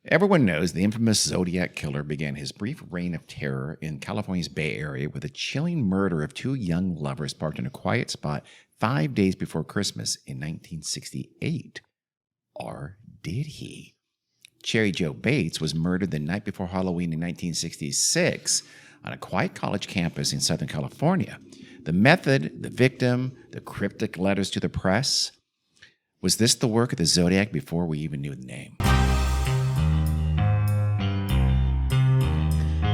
Everyone knows the infamous Zodiac killer began his brief reign of terror in California's Bay Area with a chilling murder of two young lovers parked in a quiet spot 5 days before Christmas in 1968. Or did he? Cheri Jo Bates was murdered the night before Halloween in 1966 on a quiet college campus in Southern California. The method, the victim, the cryptic letters to the press. Was this the work of the Zodiac before we even knew the name?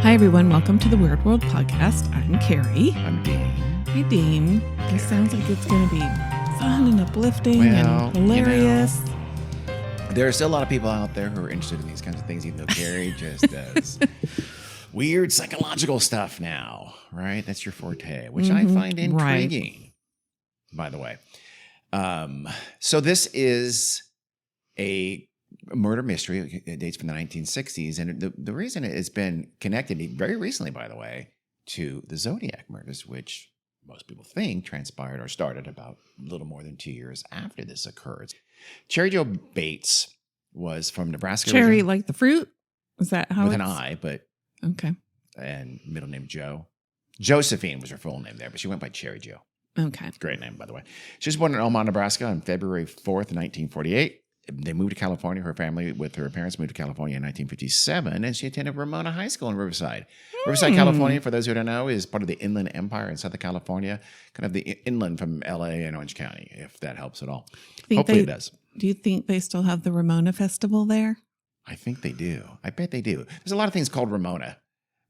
Hi, everyone. Welcome to the Weird World Podcast. I'm Cheri. I'm Dean. Hey, Dean. This sounds like it's going to be fun and uplifting and hilarious. There are still a lot of people out there who are interested in these kinds of things, even though Cheri just does weird psychological stuff now, right? That's your forte, which I find intriguing, by the way. So this is a murder mystery. It dates from the 1960s. And the reason it's been connected very recently, by the way, to the Zodiac murders, which most people think transpired or started about a little more than 2 years after this occurred. Cheri Jo Bates was from Nebraska. Cherry like the fruit? Is that how with an I, but okay. And middle name Joe. Josephine was her full name there, but she went by Cheri Jo. Okay. Great name, by the way. She was born in Omaha, Nebraska on February 4th, 1948. They moved to California. Her family, with her parents, moved to California in 1957, and she attended Ramona High School in Riverside. Riverside, California, for those who don't know, is part of the Inland Empire in Southern California, kind of the inland from L.A. and Orange County, if that helps at all. Hopefully it does. Do you think they still have the Ramona Festival there? I think they do. I bet they do. There's a lot of things called Ramona.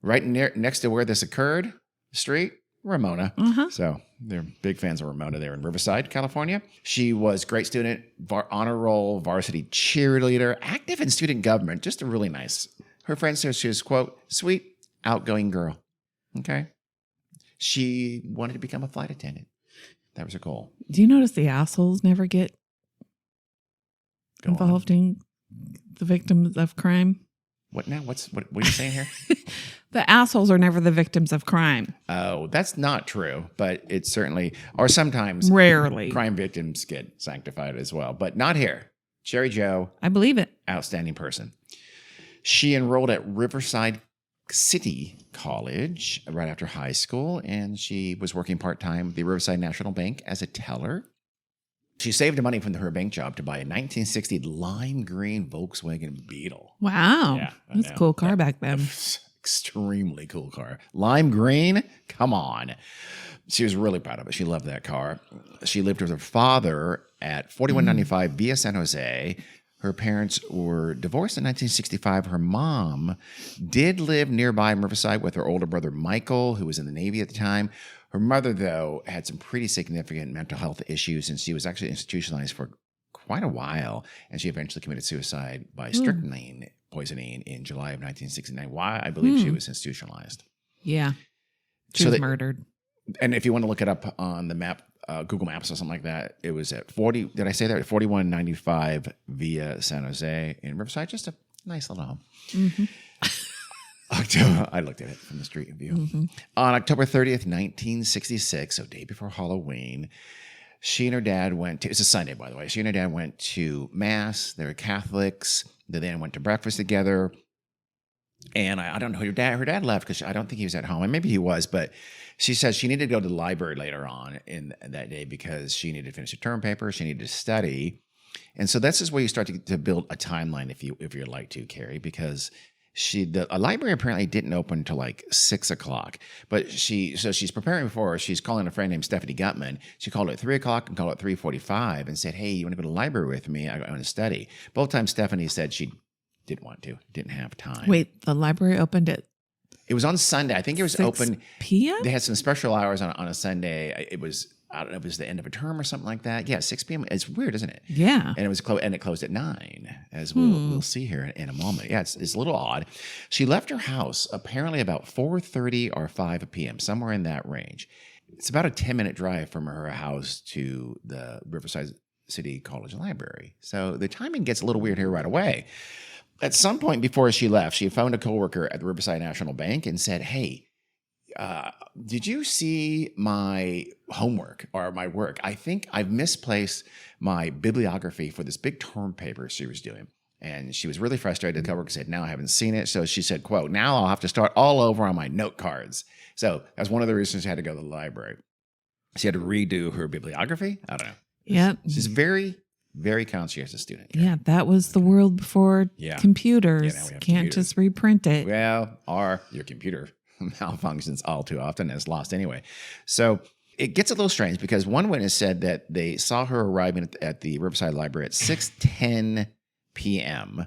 Right next to where this occurred, the street, Ramona. So they're big fans of Ramona there in Riverside, California. She was a great student, honor roll, varsity cheerleader, active in student government, just a really nice. Her friend says she was, quote, sweet, outgoing girl. Okay. She wanted to become a flight attendant. That was her goal. Do you notice the assholes never get involved in the victims of crime? What now? What are you saying here? The assholes are never the victims of crime. Oh, that's not true, but it's certainly, or sometimes rarely, crime victims get sanctified as well, but not here. Cheri Jo, I believe it. Outstanding person. She enrolled at Riverside City College right after high school, and she was working part-time at the Riverside National Bank as a teller. She saved money from her bank job to buy a 1960 lime green Volkswagen Beetle. Wow. Yeah, that's a cool car back then. Extremely cool car. Lime green? Come on. She was really proud of it. She loved that car. She lived with her father at 4195 Via San Jose. Her parents were divorced in 1965. Her mom did live nearby in Riverside with her older brother, Michael, who was in the Navy at the time. Her mother, though, had some pretty significant mental health issues, and she was actually institutionalized for quite a while, and she eventually committed suicide by strychnine poisoning in July of 1969. Why? I believe she was institutionalized. Yeah. She was murdered. And if you want to look it up on the map, Google Maps or something like that, it was at 40, did I say that? 4195 Via San Jose in Riverside. Just a nice little home. I looked at it from the street view. On October 30th, 1966, so day before Halloween, she and her dad went to, it's a Sunday, by the way. She and her dad went to Mass. They were Catholics. They then went to breakfast together. And I don't know, her dad left because I don't think he was at home. And maybe he was, but she says she needed to go to the library later on in that day because she needed to finish her term paper. She needed to study. And so this is where you start to build a timeline if you'd like to, Cheri, because the library apparently didn't open until like 6 o'clock, but she's preparing for, she's calling a friend named Stephanie Gutman. She called at 3 o'clock and called at 3:45 and said, hey, you want to go to the library with me? I want to study. Both times Stephanie said she didn't want to, didn't have time. Wait, the library opened at? It was on Sunday. I think it was 6 open. p.m.? They had some special hours on a Sunday. It was, I don't know, it was the end of a term or something like that. Yeah, 6 p.m. It's weird, isn't it? Yeah. And it was and it closed at 9, as we'll see here in a moment. Yeah, it's a little odd. She left her house apparently about 4:30 or 5 p.m., somewhere in that range. It's about a 10-minute drive from her house to the Riverside City College Library. So the timing gets a little weird here right away. At some point before she left, she phoned a coworker at the Riverside National Bank and said, hey, did you see my homework or my work? I think I've misplaced my bibliography for this big term paper she was doing. And she was really frustrated. The coworker said, "Now I haven't seen it." So she said, quote, "Now I'll have to start all over on my note cards." So that's one of the reasons she had to go to the library. She had to redo her bibliography. I don't know. Yep. She's very, very conscientious student. Yeah, that was the world before computers. Now we have Can't computers. just reprint it. Well, or your computer malfunctions all too often and is lost anyway. So it gets a little strange because one witness said that they saw her arriving at the Riverside Library at 6:10 p.m.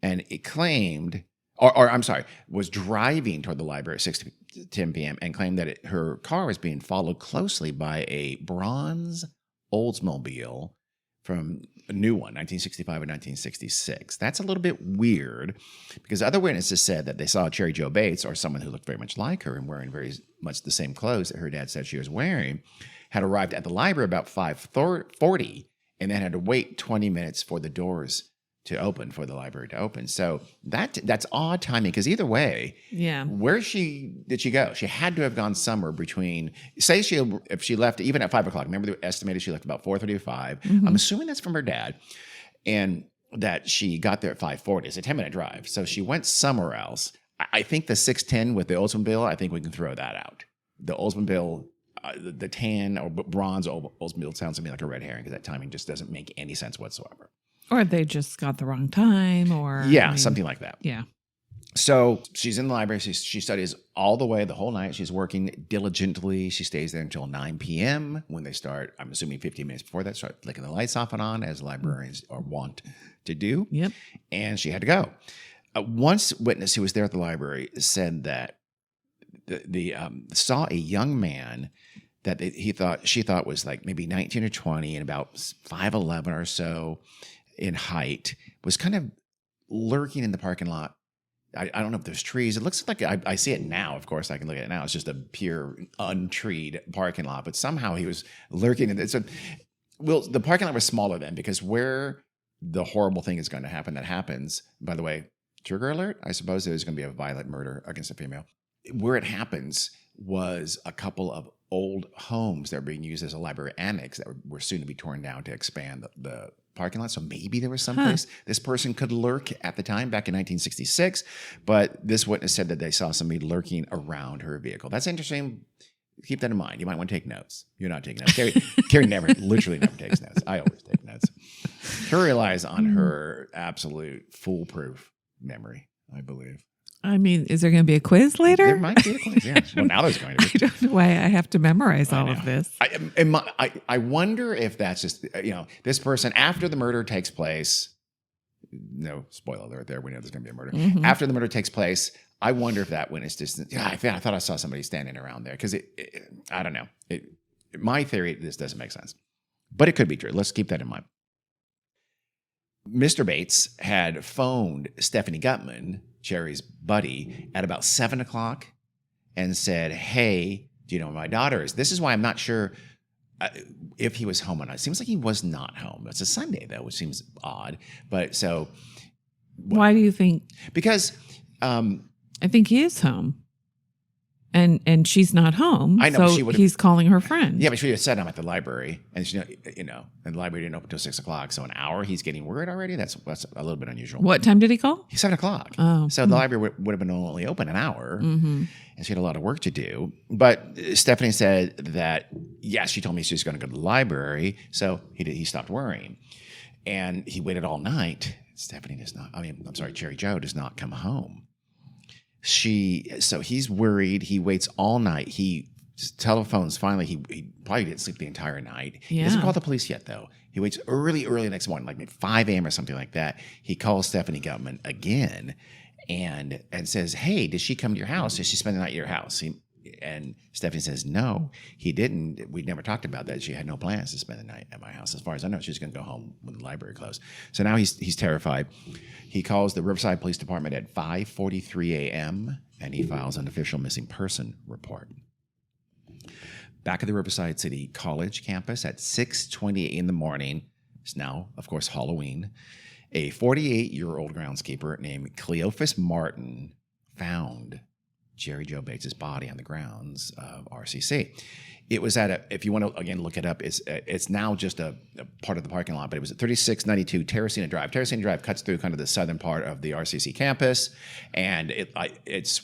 and it claimed, or I'm sorry, was driving toward the library at 6:10 p.m. and claimed that her car was being followed closely by a bronze Oldsmobile from a new one, 1965 and 1966. That's a little bit weird because other witnesses said that they saw Cheri Jo Bates, or someone who looked very much like her and wearing very much the same clothes that her dad said she was wearing, had arrived at the library about 5:40 and then had to wait 20 minutes for the doors to open, for the library to open. So that's odd timing because either way, where did she go? She had to have gone somewhere between, say if she left even at 5 o'clock. Remember, they estimated she left about 4:30 or 5. I'm assuming that's from her dad, and that she got there at 5:40. It's a 10-minute drive. So she went somewhere else. I think the 6:10 with the Oldsmobile, I think we can throw that out. The Oldsmobile, the tan or bronze Oldsmobile sounds to me like a red herring because that timing just doesn't make any sense whatsoever. Or they just got the wrong time, or something like that. Yeah. So she's in the library. She studies all the way, the whole night. She's working diligently. She stays there until 9 p.m. when they start, I'm assuming 15 minutes before that, start flicking the lights off and on, as librarians are wont to do. Yep. And she had to go. One witness who was there at the library said that saw a young man that she thought was like maybe 19 or 20 and about 5'11" or so in height, was kind of lurking in the parking lot. I don't know if there's trees. It looks like I see it now. Of course, I can look at it now. It's just a pure untreed parking lot. But somehow he was lurking in it. So, the parking lot was smaller then because where the horrible thing is going to happen, that happens, by the way, trigger alert, I suppose there's going to be a violent murder against a female. Where it happens was a couple of old homes that were being used as a library annex that were soon to be torn down to expand the parking lot. So maybe there was some place this person could lurk at the time back in 1966. But this witness said that they saw somebody lurking around her vehicle. That's interesting. Keep that in mind. You might want to take notes. You're not taking notes. Cheri literally never takes notes. I always take notes. Cheri relies on her absolute foolproof memory, I believe. I mean, is there going to be a quiz later? There might be a quiz, yeah. Well, now there's going to be. I don't know why I have to memorize all of this. I wonder if that's just, this person, after the murder takes place, no spoiler alert there, we know there's going to be a murder. Mm-hmm. After the murder takes place, I wonder if that witness just, I thought I saw somebody standing around there. Because I don't know. My theory, this doesn't make sense. But it could be true. Let's keep that in mind. Mr. Bates had phoned Stephanie Gutman, Cheri's buddy, at about 7 o'clock and said, "Hey, do you know where my daughter is?" This is why I'm not sure if he was home or not. It seems like he was not home. It's a Sunday, though, which seems odd. But so... Why do you think? Because... I think he is home. And she's not home. I know, so he's calling her friend. Yeah, but she had said I'm at the library, and and the library didn't open until 6 o'clock. So an hour, he's getting word already. That's a little bit unusual. What time did he call? 7 o'clock. Oh, so the library would have been only open an hour, and she had a lot of work to do. But Stephanie said that yes, she told me she was going to go to the library, so he stopped worrying, and he waited all night. Cheri Jo does not come home. So he's worried. He waits all night. He telephones. Finally, he probably didn't sleep the entire night. Yeah. He doesn't call the police yet, though. He waits early next morning, like maybe 5 a.m. or something like that. He calls Stephanie Gutman again and says, "Hey, did she come to your house? Did she spend the night at your house?" And Stephanie says, "No, he didn't. We never talked about that. She had no plans to spend the night at my house. As far as I know, she's going to go home when the library closed." So now he's terrified. He calls the Riverside Police Department at 5:43 a.m. and he files an official missing person report. Back at the Riverside City College campus at 6:20 in the morning, it's now, of course, Halloween, a 48-year-old groundskeeper named Cleophas Martin found Cheri Jo Bates' body on the grounds of RCC. It was if you want to, again, look it up, it's now just a part of the parking lot, but it was at 3692 Terracina Drive. Terracina Drive cuts through kind of the southern part of the RCC campus, and it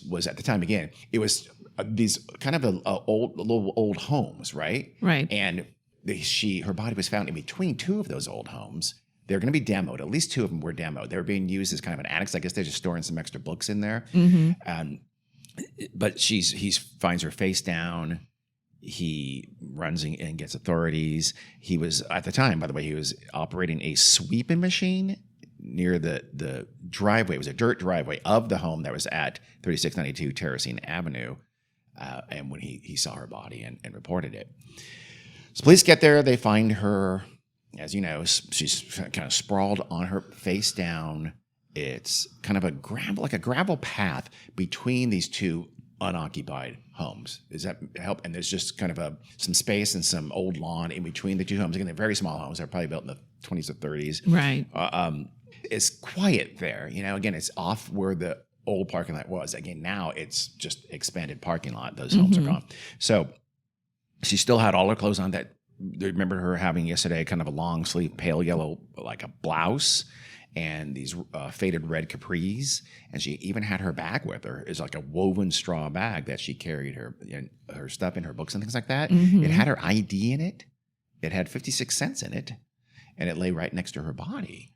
was at the time, again, it was these kind of little old homes, right? Right. And her body was found in between two of those old homes. They're going to be demoed. At least two of them were demoed. They were being used as kind of an annex. I guess they're just storing some extra books in there. But he finds her face down. He runs and gets authorities. He was, at the time, by the way, he was operating a sweeping machine near the driveway. It was a dirt driveway of the home that was at 3692 Terracine Avenue. And when he saw her body and reported it. So police get there. They find her, as you know, she's kind of sprawled on her face down. It's kind of a gravel path between these two unoccupied homes. Does that help? And there's just kind of some space and some old lawn in between the two homes. Again, they're very small homes. They're probably built in the 20s or 30s. Right. It's quiet there. Again, it's off where the old parking lot was. Again, now it's just expanded parking lot. Those homes are gone. So she still had all her clothes on. That they remember her having yesterday, kind of a long sleeve, pale yellow, like a blouse, and these faded red capris. And she even had her bag with her. It's like a woven straw bag that she carried her stuff in, her books and things like that. It had her ID in it. It had 56 cents in it, and it lay right next to her body.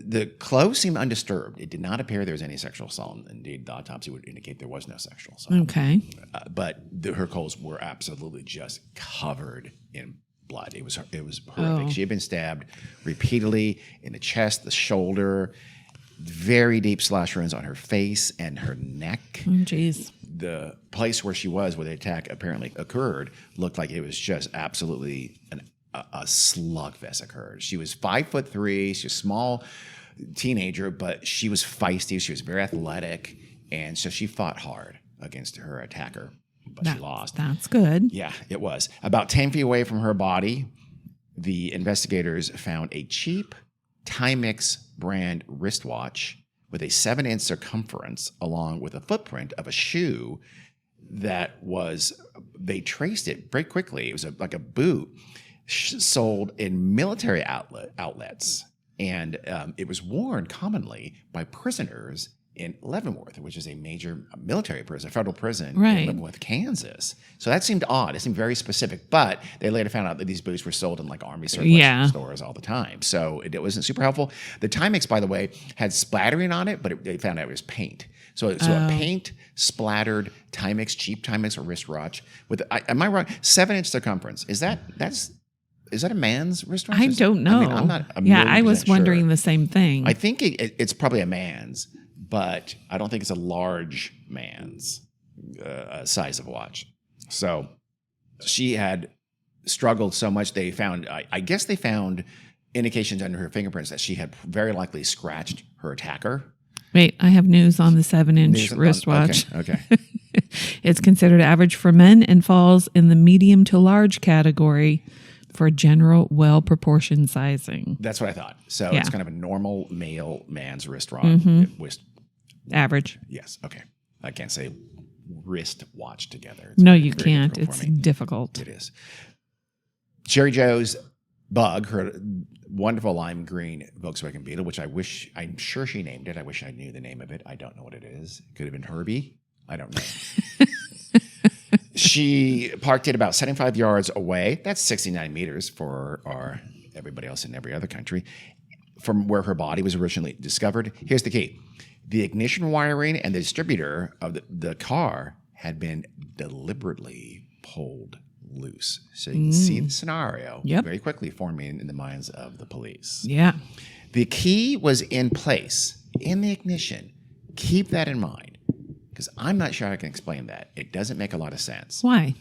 The clothes seemed undisturbed. It did not appear there was any sexual assault. Indeed, the autopsy would indicate there was no sexual assault. Okay. But her clothes were absolutely just covered in blood. It was horrific. Oh. She had been stabbed repeatedly in the chest, the shoulder, very deep slash wounds on her face and her neck. Oh, jeez. The place where the attack apparently occurred looked like it was just absolutely a slugfest occurred. She was 5'3". She was a small teenager, but she was feisty. She was very athletic, and so she fought hard against her attacker, but she lost. That's good. Yeah, it was. About 10 feet away from her body, the investigators found a cheap Timex brand wristwatch with a 7-inch circumference, along with a footprint of a shoe they traced it very quickly. It was like a boot sold in military outlets, and it was worn commonly by prisoners in Leavenworth, which is a major military prison, federal prison in Leavenworth, Kansas. So that seemed odd. It seemed very specific, but they later found out that these boots were sold in like Army surplus stores all the time. So it wasn't super helpful. The Timex, by the way, had splattering on it, but they found out it was paint. So a paint splattered Timex, cheap Timex wristwatch with, am I wrong? 7-inch circumference. Is that a man's wristwatch? I don't know. I mean, I'm not. I was wondering the same thing. I think it's probably a man's, but I don't think it's a large man's size of watch. So she had struggled so much. They found, I guess they found indications under her fingerprints that she had very likely scratched her attacker. Wait, I have news on the 7-inch wristwatch. Okay. It's considered average for men and falls in the medium to large category for general well-proportioned sizing. That's what I thought. So it's kind of a normal male man's wristwatch. Average. Yes. Okay. I can't say wrist watch together. No, you can't. It's difficult. It is. Cheri Jo's Bug, her wonderful lime green Volkswagen Beetle, which I'm sure she named it. I wish I knew the name of it. I don't know what it is. It could have been Herbie. I don't know. She parked it about 75 yards away. That's 69 meters for everybody else in every other country from where her body was originally discovered. Here's the key. The ignition wiring and the distributor of the car had been deliberately pulled loose. So you can see the scenario very quickly forming in the minds of the police. Yeah. The key was in place in the ignition. Keep that in mind, because I'm not sure I can explain that. It doesn't make a lot of sense. Why?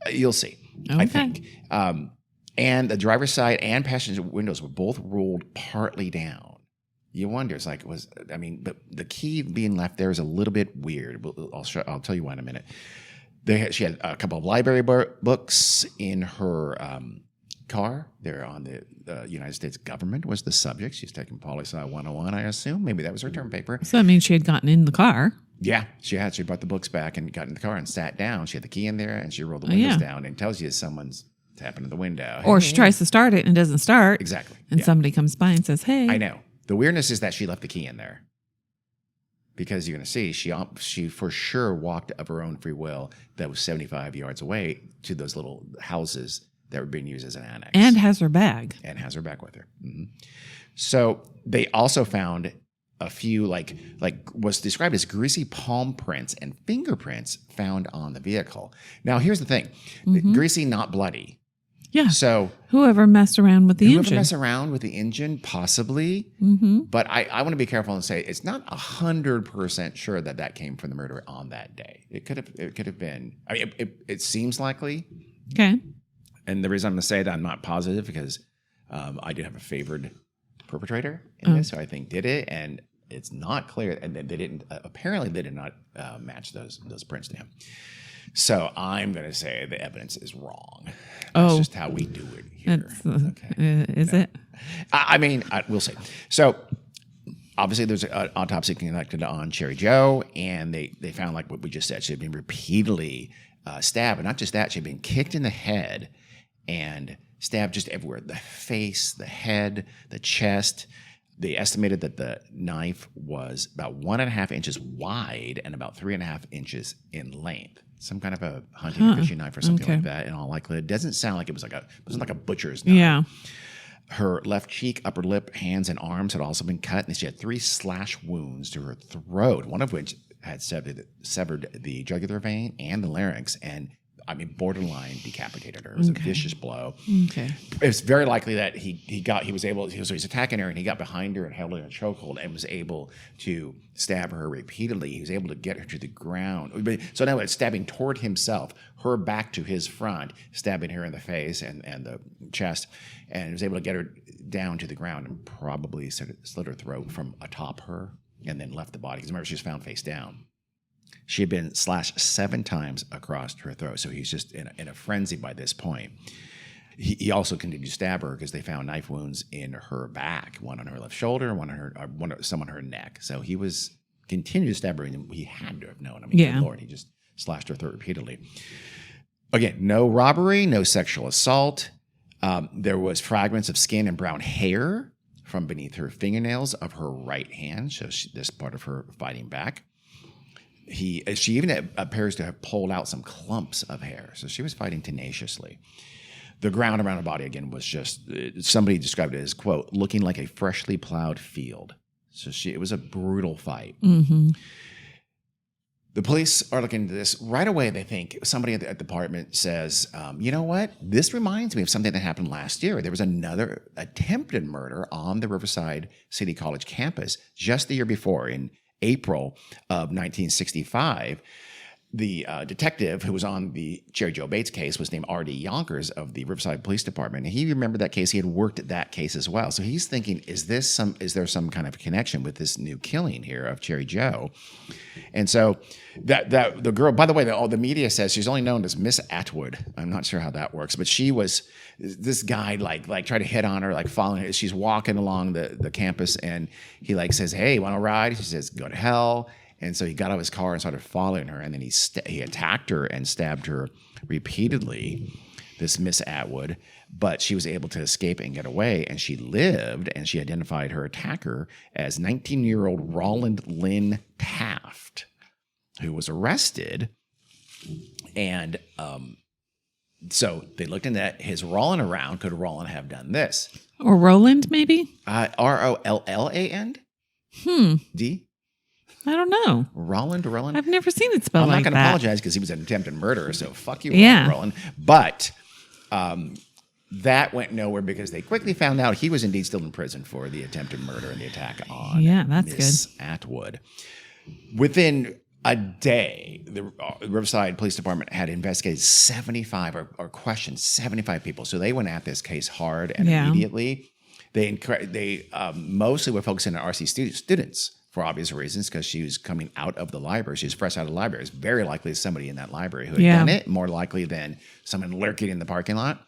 You'll see, I think. And the driver's side and passenger windows were both rolled partly down. You wonder, it's like, but the key being left there is a little bit weird. I'll tell you why in a minute. She had a couple of library books in her car. They're on the United States government was the subject. She's taking Poli Sci 101, I assume. Maybe that was her term paper. So that means she had gotten in the car. Yeah, she had. She brought the books back and got in the car and sat down. She had the key in there and she rolled the windows down and tells you someone's tapping at the window. Or she tries to start it and it doesn't start. Exactly. And somebody comes by and says, hey. I know. The weirdness is that she left the key in there. Because you're going to see, she for sure walked of her own free will that was 75 yards away to those little houses that were being used as an annex. And has her bag. And has her bag with her. Mm-hmm. So they also found a few like was described as greasy palm prints and fingerprints found on the vehicle. Now, here's the thing. Greasy, not bloody. Yeah. So whoever messed around with the engine. Whoever messed around with the engine, possibly. But I want to be careful and say it's not 100% sure that came from the murder on that day. It could have been. I mean, it seems likely. Okay. And the reason I'm going to say that I'm not positive because I do have a favored perpetrator in this who I think did it, and it's not clear, and they didn't. Apparently, they did not match those prints to him. So I'm going to say the evidence is wrong. That's just how we do it here. Is it? I mean, we'll see. So obviously, there's an autopsy conducted on Cheri Jo, and they found, like what we just said, she had been repeatedly stabbed, and not just that, she had been kicked in the head and stabbed just everywhere: the face, the head, the chest. They estimated that the knife was about 1.5 inches wide and about 3.5 inches in length. Some kind of a hunting or fishing knife or something like that. In all likelihood, it doesn't sound like it wasn't like a butcher's knife. Yeah. Her left cheek, upper lip, hands, and arms had also been cut, and she had 3 slash wounds to her throat, one of which had severed the jugular vein and the larynx, and I mean, borderline decapitated her. It was a vicious blow. Okay. It's very likely that he was attacking her and he got behind her and held her in a chokehold and was able to stab her repeatedly. He was able to get her to the ground. So now it's stabbing toward himself, her back to his front, stabbing her in the face and the chest, and he was able to get her down to the ground and probably slit her throat from atop her and then left the body. Because remember, she was found face down. She had been slashed 7 times across her throat, so he's just in a frenzy by this point. He also continued to stab her because they found knife wounds in her back, one on her left shoulder, some on her neck. So he was continued to stab her, and he had to have known. I mean, good Lord, he just slashed her throat repeatedly. Again, no robbery, no sexual assault. There was fragments of skin and brown hair from beneath her fingernails of her right hand, so this part of her fighting back. She even appears to have pulled out some clumps of hair. So she was fighting tenaciously. The ground around her body, again, was just, somebody described it as, quote, looking like a freshly plowed field. So it was a brutal fight. Mm-hmm. The police are looking into this. Right away, they think, somebody at the department says, you know what? This reminds me of something that happened last year. There was another attempted murder on the Riverside City College campus just the year before, in April of 1965. The detective who was on the Cheri Jo Bates case was named R.D. Yonkers of the Riverside Police Department. And he remembered that case. He had worked at that case as well. So he's thinking, is there some kind of connection with this new killing here of Cheri Jo? And so that the girl, by the way, all the media says she's only known as Miss Atwood. I'm not sure how that works, but she was, this guy like tried to hit on her, like following her. She's walking along the campus and he says, hey, want to ride? She says, go to hell. And so he got out of his car and started following her, and then he attacked her and stabbed her repeatedly, this Miss Atwood, but she was able to escape and get away, and she lived, and she identified her attacker as 19-year-old Roland Lynn Taft, who was arrested. And so they looked into his rolling around. Could Roland have done this? Or Roland, maybe? Rolland? D? I don't know. Roland? I've never seen it spelled like that. I'm not going to apologize because he was an attempted murderer, so fuck you, Roland. But that went nowhere because they quickly found out he was indeed still in prison for the attempted murder and the attack on Miss Atwood. Within a day, the Riverside Police Department had investigated 75 or questioned 75 people. So they went at this case hard and immediately. They mostly were focusing on RC students, for obvious reasons, because she was coming out of the library. She was fresh out of the library. It's very likely somebody in that library who had done it, more likely than someone lurking in the parking lot.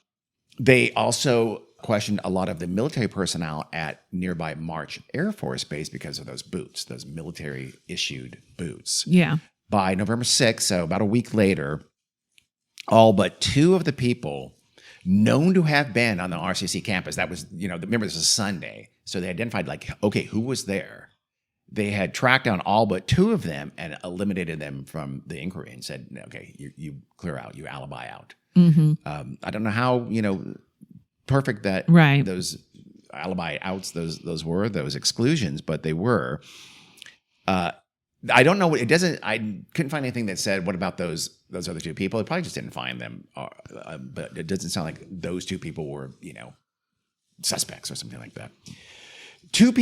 They also questioned a lot of the military personnel at nearby March Air Force Base because of those boots, those military issued boots. Yeah. By November 6th, so about a week later, all but 2 of the people known to have been on the RCC campus, that was, remember this is Sunday, so they identified okay, who was there? They had tracked down all but 2 of them and eliminated them from the inquiry and said, okay, you clear out, you alibi out. I don't know how, perfect that those alibi outs, those were, those exclusions, but they were. I don't know what it doesn't. I couldn't find anything that said what about those other 2 people. It probably just didn't find them, but it doesn't sound like those 2 people were suspects or something like that. 2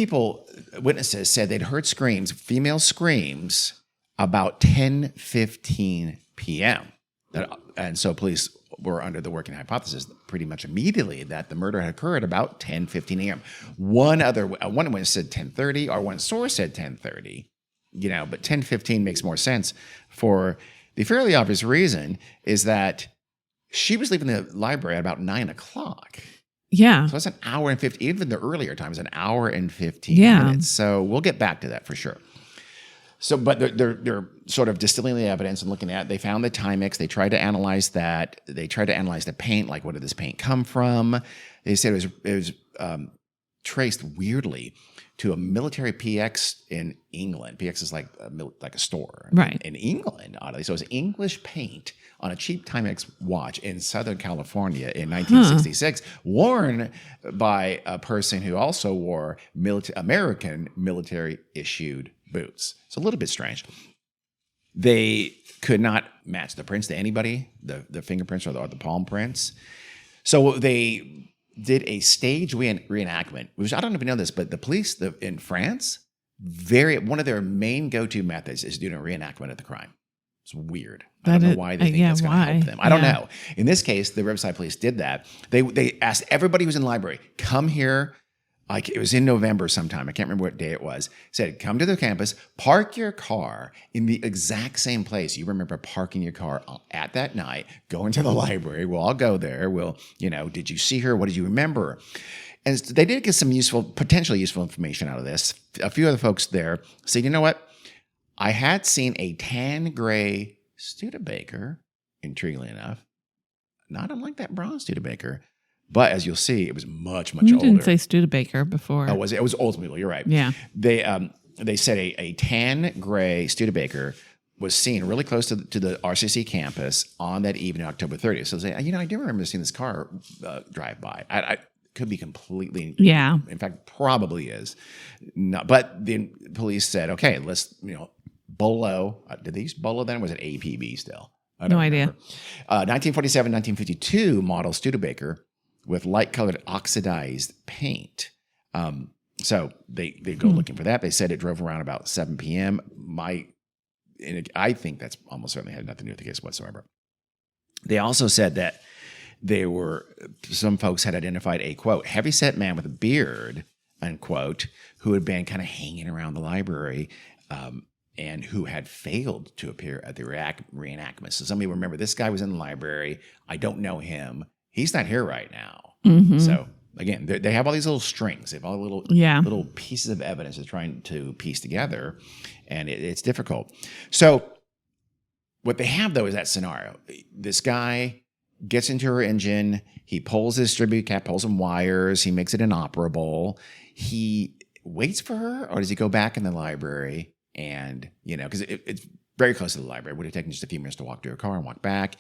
witnesses said they'd heard female screams, about 10:15 p.m. And so police were under the working hypothesis pretty much immediately that the murder had occurred about 10:15 a.m. One witness said 10:30, or one source said 10:30. But 10:15 makes more sense for the fairly obvious reason is that she was leaving the library at about 9 o'clock. Yeah. So it's an hour and 15, even the earlier time is an hour and 15 minutes. So we'll get back to that for sure. So, but they're sort of distilling the evidence and looking at it. They found the Timex. They tried to analyze that. They tried to analyze the paint, like where did this paint come from? They said it was traced weirdly to a military PX in England. PX is like a store in England, oddly. So it was English paint on a cheap Timex watch in Southern California in 1966, worn by a person who also wore American military-issued boots. It's a little bit strange. They could not match the prints to anybody, the fingerprints or the palm prints. So they did a stage reenactment, which I don't even know this, but the police in France, one of their main go-to methods is doing a reenactment of the crime. It's weird. I don't know why they think that's going to help them. I don't know. In this case, the Riverside Police did that. They asked everybody who was in the library, come here. Like it was in November sometime. I can't remember what day it was. Said, come to the campus, park your car in the exact same place you remember parking your car at that night, go into the library. We'll all go there. Did you see her? What did you remember? And they did get some potentially useful information out of this. A few other folks there said, you know what? I had seen a tan gray Studebaker, intriguingly enough, not unlike that bronze Studebaker. But as you'll see, it was much, much older. You didn't say Studebaker before. Oh, was it? It was Oldsmobile. You're right. Yeah. They said a tan gray Studebaker was seen really close to the RCC campus on that evening, October 30th. So they say, I do remember seeing this car drive by. I could be completely. Yeah. In fact, probably is. Not, but the police said, okay, let's Bolo. Did they use Bolo then? Or was it APB still? No idea. 1947, 1952 model Studebaker with light-colored oxidized paint. So they go looking for that. They said it drove around about 7 p.m. I think that's almost certainly had nothing to do with the case whatsoever. They also said that some folks had identified a, quote, heavyset man with a beard, unquote, who had been kind of hanging around the library and who had failed to appear at the reenactment. So somebody remember, this guy was in the library. I don't know him. He's not here right now. Mm-hmm. So again, they have all these little strings. They have all little pieces of evidence they're trying to piece together, and it's difficult. So what they have, though, is that scenario. This guy gets into her engine. He pulls his distribute cap, pulls some wires. He makes it inoperable. He waits for her, or does he go back in the library? And, because it's very close to the library. It would have taken just a few minutes to walk to her car and walk back.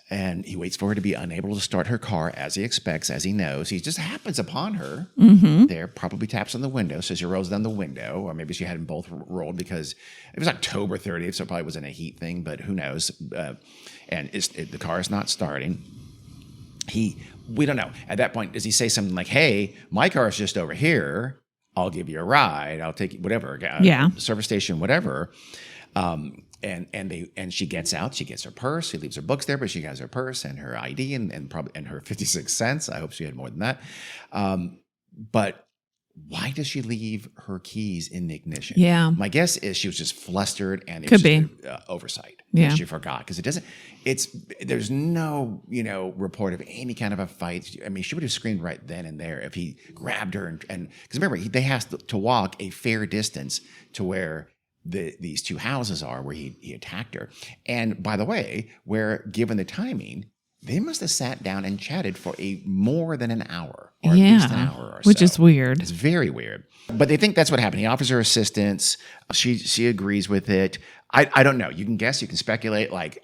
And he waits for her to be unable to start her car as he expects, as he knows. He just happens upon her there, probably taps on the window. So she rolls down the window, or maybe she had them both rolled because it was October 30th, so it probably wasn't a heat thing, but who knows. And the car is not starting. We don't know. At that point, does he say something like, hey, my car is just over here. I'll give you a ride. I'll take you, whatever. Service station, whatever. And she gets out. She gets her purse. She leaves her books there, but she has her purse and her ID and her 56 cents. I hope she had more than that. But why does she leave her keys in the ignition? Yeah. My guess is she was just flustered and it Could was be just oversight. Yeah. She forgot because there's no, report of any kind of a fight. I mean, she would have screamed right then and there if he grabbed her. And because remember, they have to walk a fair distance to where these two houses are where he attacked her. And by the way, given the timing, they must have sat down and chatted for more than an hour, or at least an hour or so. Which is weird. It's very weird. But they think that's what happened. He offers her assistance. She agrees with it. I don't know. You can guess. You can speculate. Like,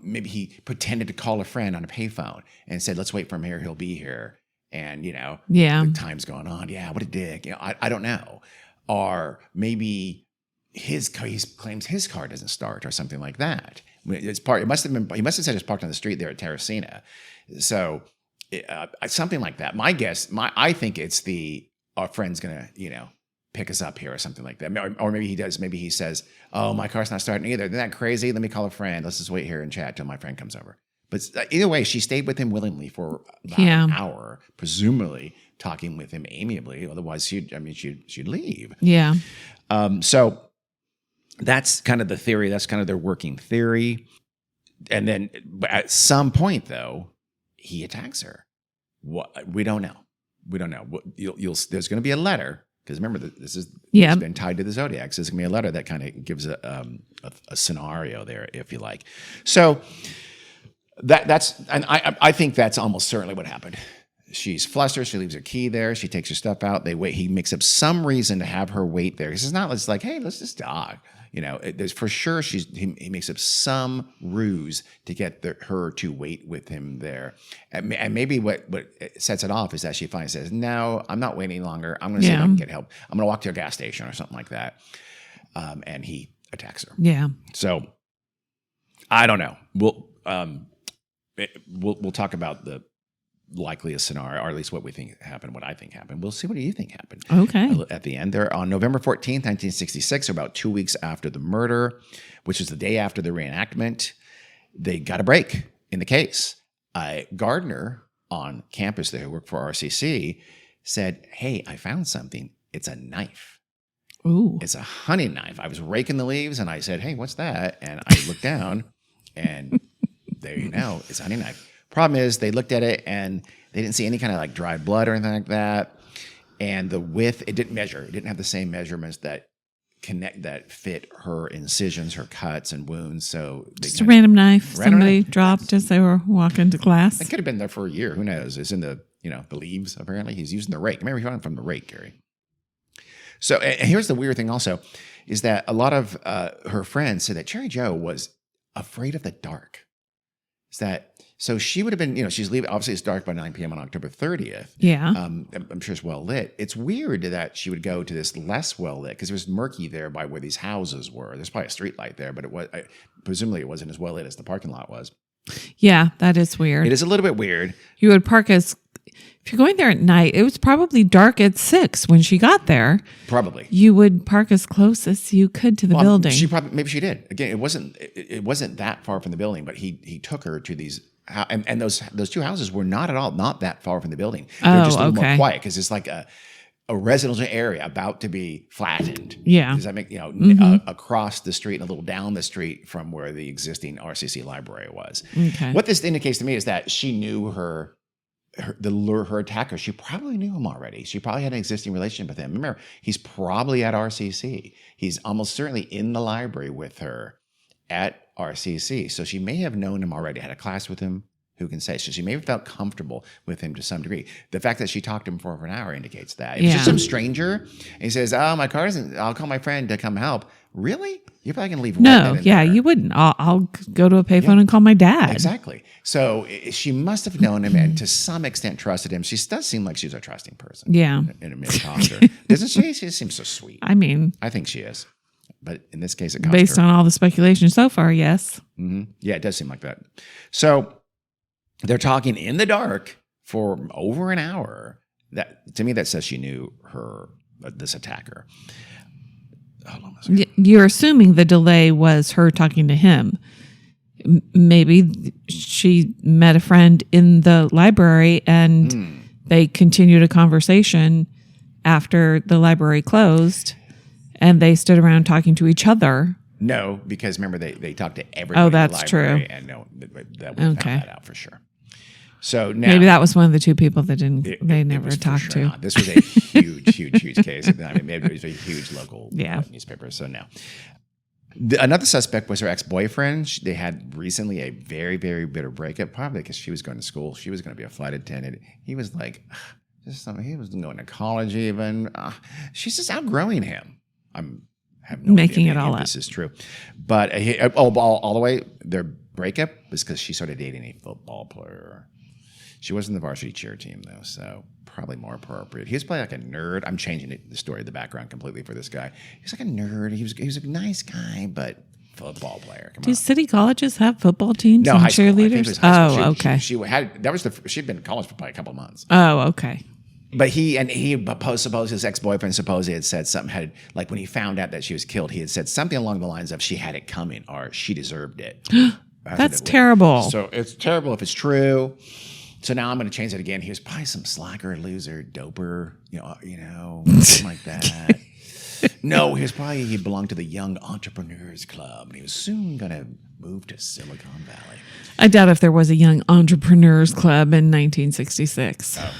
maybe he pretended to call a friend on a payphone and said, "Let's wait for him here. He'll be here." And the time's going on. Yeah, what a dick. I don't know. Or maybe he claims his car doesn't start or something like that. It must have been. He must have said it's parked on the street there at Terracina. So something like that. My guess. I think it's our friend's gonna pick us up here or something like that. Or maybe he does. Maybe he says, "Oh, my car's not starting either. Isn't that crazy? Let me call a friend. Let's just wait here and chat till my friend comes over." But either way, she stayed with him willingly for about an hour, presumably talking with him amiably. Otherwise, she'd leave. Yeah. So that's kind of the theory. That's kind of their working theory. And then at some point, though, he attacks her. What? We don't know. There's going to be a letter. Because remember, it's been tied to the Zodiac. So there's going to be a letter that kind of gives a scenario there, if you like. So I think that's almost certainly what happened. She's flustered. She leaves her key there. She takes her stuff out. They wait. He makes up some reason to have her wait there. It's not just like, hey, let's just talk. There's for sure he makes up some ruse to get her to wait with him there. And maybe what sets it off is that she finally says, "No, I'm not waiting longer. I'm going to see if I can get help. I'm going to walk to a gas station or something like that." And he attacks her. Yeah. So I don't know. We'll talk about the likeliest scenario, or at least what we think happened, what I think happened. We'll see what you think happened. Okay. At the end, they're on November 14th, 1966, about 2 weeks after the murder, which is the day after the reenactment. They got a break in the case. Gardner on campus there, who worked for RCC, said, "Hey, I found something. It's a knife. Ooh. It's a hunting knife. I was raking the leaves and I said, 'Hey, what's that?' And I looked down and there you know, it's a hunting knife." Problem is, they looked at it and they didn't see any kind of like dried blood or anything like that. And the width, it didn't measure. It didn't have the same measurements that fit her incisions, her cuts and wounds. So just a random knife somebody dropped as they were walking to class. It could have been there for a year. Who knows? It's in the leaves. Apparently, he's using the rake. Remember, he found it from the rake, Cheri. So, and here's the weird thing also, is that a lot of her friends said that Cheri Jo was afraid of the dark. So she would have been, she's leaving. Obviously, it's dark by 9 p.m. on October 30th. Yeah. I'm sure it's well lit. It's weird that she would go to this less well lit because it was murky there by where these houses were. There's probably a street light there, but presumably it wasn't as well lit as the parking lot was. Yeah, that is weird. It is a little bit weird. You would park if you're going there at night, it was probably dark at 6 when she got there. Probably. You would park as close as you could to the building. Maybe she did. Again, it wasn't that far from the building, but he took her to these. And those two houses were not that far from the building. They were just a little more quiet because it's like a residential area about to be flattened. Yeah. Does that make, across the street and a little down the street from where the existing RCC library was. Okay. What this indicates to me is that she knew her attacker. She probably knew him already. She probably had an existing relationship with him. Remember, he's probably at RCC. He's almost certainly in the library with her at RCC. So she may have known him already, had a class with him, who can say. So she may have felt comfortable with him to some degree. The fact that she talked to him for over an hour indicates that. If it's just some stranger and he says, "Oh, my car isn't, I'll call my friend to come help." Really? You're probably going to leave No, you wouldn't. I'll go to a payphone and call my dad. Exactly. So she must have known him and to some extent trusted him. She does seem like she's a trusting person. Yeah. In a mid-talker. Doesn't she? She seems so sweet. I mean, I think she is. But in this case, it cost based her. on all the speculation so far, yes. Mm-hmm. Yeah, it does seem like that. So they're talking in the dark for over an hour. That to me, that says she knew this attacker. Hold on a second. You're assuming the delay was her talking to him. Maybe she met a friend in the library and they continued a conversation after the library closed. And they stood around talking to each other No, because remember they talked to everybody. Oh, that's in the library, true. And no, that would have Okay. found that out for sure. So now Maybe that was one of the two people that they never was for talked sure to. not. This was a huge case. I mean, maybe it was a huge local newspaper. So now. Another suspect was her ex-boyfriend. They had recently a very, very bitter breakup, probably because she was going to school. She was going to be a flight attendant. He was like, he was going to college even. She's just outgrowing him. Have no Making idea it all if up. this is true. But all the way, their breakup was because she started dating a football player. She wasn't the varsity cheer team, though, so probably more appropriate. He was probably like a nerd. I'm changing the story, the background completely for this guy. He was like a nerd. He was a nice guy, but football player. Come Do on. city colleges have football teams and High school. I think it cheerleaders? was high school. Oh, okay. She'd been in college for probably a couple of months. Oh, okay. But he his ex-boyfriend supposedly had said something, like when he found out that she was killed, he had said something along the lines of she had it coming or she deserved it. That's terrible. So it's terrible if it's true. So now I'm going to change it again. He was probably some slacker, loser, doper, something like that. No, he belonged to the Young Entrepreneurs Club, and he was soon going to move to Silicon Valley. I doubt if there was a Young Entrepreneurs Club in 1966. Oh,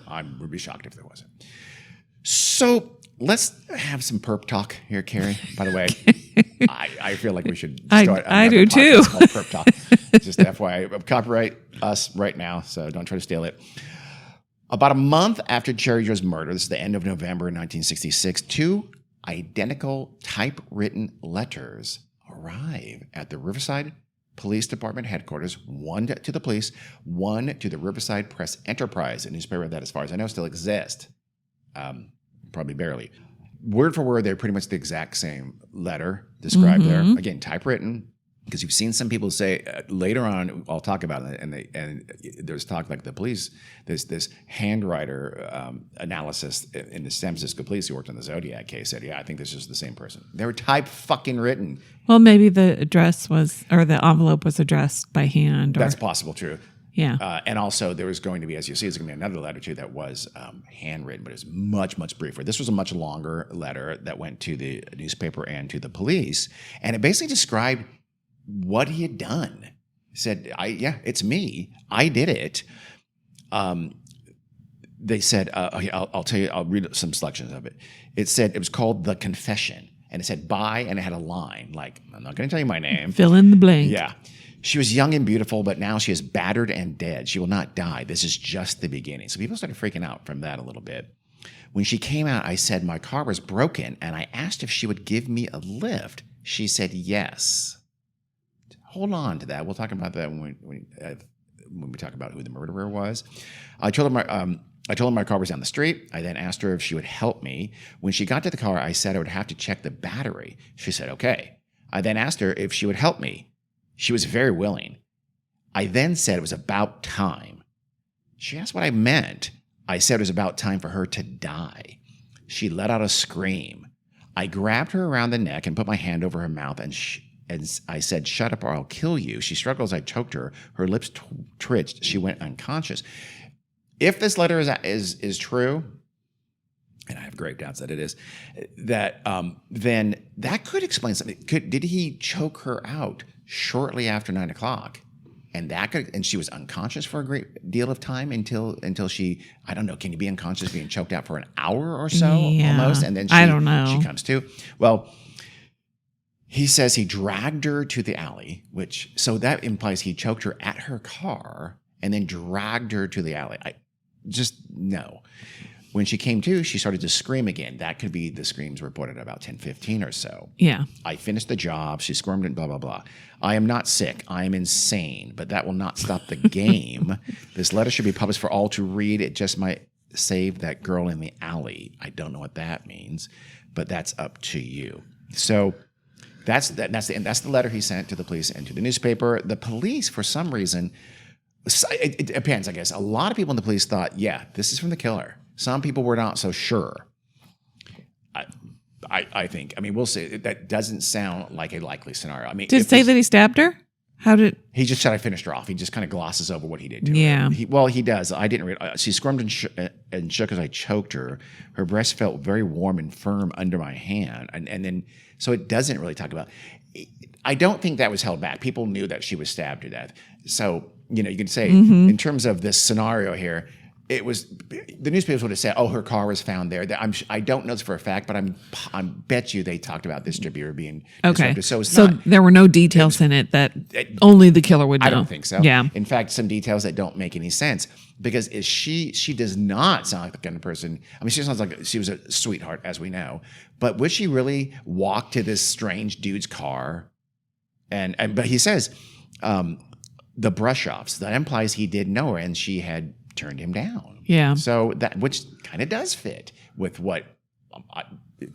I would be shocked if there wasn't. So let's have some perp talk here, Cheri. By the way, I feel like we should start. I do too. Called Perp Talk. Just FYI, copyright us right now, so don't try to steal it. About a month after Cheri was murdered, this is the end of November 1966, two identical typewritten letters arrive at the Riverside Police Department headquarters, one to the police, one to the Riverside Press Enterprise, a newspaper that, as far as I know, still exists. Probably barely. Word for word, they're pretty much the exact same letter described there. Again, typewritten. Because you've seen some people say later on, I'll talk about it, and there's talk like the police, there's this handwriter analysis in the San Francisco police who worked on the Zodiac case said, I think this is the same person. They were fucking written. Well, maybe the address or the envelope was addressed by hand. That's possible, true. Yeah. And also there was going to be, as you see, there's going to be another letter too that was handwritten, but it was much, much briefer. This was a much longer letter that went to the newspaper and to the police. And it basically described what he had done. He said, it's me. I did it. They said, I'll tell you, I'll read some selections of it. It said, it was called The Confession. And it said, bye, and it had a line, like, I'm not going to tell you my name. Fill in the blank. Yeah. She was young and beautiful, but now she is battered and dead. She will not die. This is just the beginning. So people started freaking out from that a little bit. When she came out, I said my car was broken, and I asked if she would give me a lift. She said yes. Hold on to that. We'll talk about that when we talk about who the murderer was. I told her my car was down the street. I then asked her if she would help me. When she got to the car, I said I would have to check the battery. She said, okay. I then asked her if she would help me. She was very willing. I then said it was about time. She asked what I meant. I said it was about time for her to die. She let out a scream. I grabbed her around the neck and put my hand over her mouth, and I said, shut up or I'll kill you. She struggled as I choked her. Her lips twitched. She went unconscious. If this letter is true, and I have grave doubts that it is, that then that could explain something. Did he choke her out shortly after 9 o'clock? And she was unconscious for a great deal of time until she, I don't know, can you be unconscious being choked out for an hour or so almost? And then I don't know. She comes to. Well, he says he dragged her to the alley, so that implies he choked her at her car and then dragged her to the alley. No. When she came to, she started to scream again. That could be the screams reported at about 10:15 or so. Yeah. I finished the job. She squirmed and blah, blah, blah. I am not sick. I am insane, but that will not stop the game. This letter should be published for all to read. It just might save that girl in the alley. I don't know what that means, but that's up to you. So that's the letter he sent to the police and to the newspaper. The police, for some reason, it depends, I guess. A lot of people in the police thought, this is from the killer. Some people were not so sure. I think. I mean, we'll see. That doesn't sound like a likely scenario. I mean, did it say that he stabbed her? How did? He just said I finished her off. He just kind of glosses over what he did to her. Yeah. He does. I didn't read. She squirmed and shook as I choked her. Her breast felt very warm and firm under my hand. And then, so it doesn't really talk about. I don't think that was held back. People knew that she was stabbed to death. So, you know, you can say in terms of this scenario here, it was, the newspapers would have said, "Oh, her car was found there." I don't know this for a fact, but I bet you they talked about this distributor being Okay. disrupted. So it's So not. there were no details in it that only the killer would know. I don't think so. Yeah. In fact, some details that don't make any sense because she does not sound like the kind of person. I mean, she sounds like she was a sweetheart, as we know. But would she really walk to this strange dude's car? But he says the brush offs. That implies he did know her, and she had turned him down. Yeah. So that, which kind of does fit with what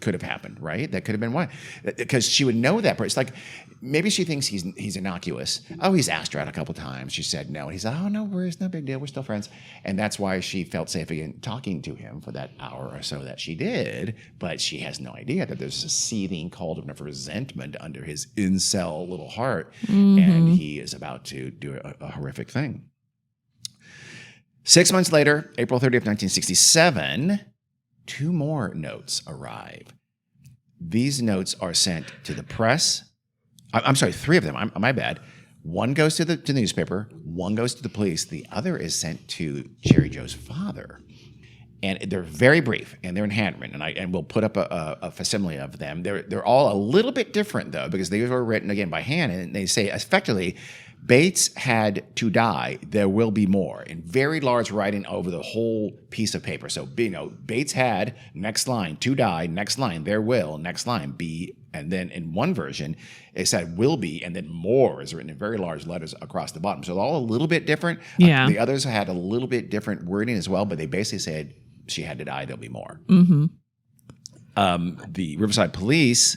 could have happened, right? That could have been why, because she would know that person. It's like maybe she thinks he's innocuous. Oh, he's asked her out a couple times. She said no, and he's like, "Oh, no worries, no big deal. We're still friends." And that's why she felt safe again talking to him for that hour or so that she did. But she has no idea that there's a seething cauldron of resentment under his incel little heart, and he is about to do a horrific thing. 6 months later, April 30th, 1967, 2 more notes arrive. These notes are sent to the press. I'm sorry, 3 of them. My bad. One goes to the newspaper. One goes to the police. The other is sent to Cheri Jo's father. And they're very brief, and they're in handwritten. And we'll put up a facsimile of them. They're all a little bit different, though, because they were written, again, by hand. And they say, effectively, Bates had to die. There will be more, in very large writing over the whole piece of paper. So, you know, Bates had, next line, to die, next line, there will, next line, be. And then in one version, it said will be, and then more is written in very large letters across the bottom. So they're all a little bit different. Yeah. The others had a little bit different wording as well, but they basically said she had to die, there'll be more. The Riverside Police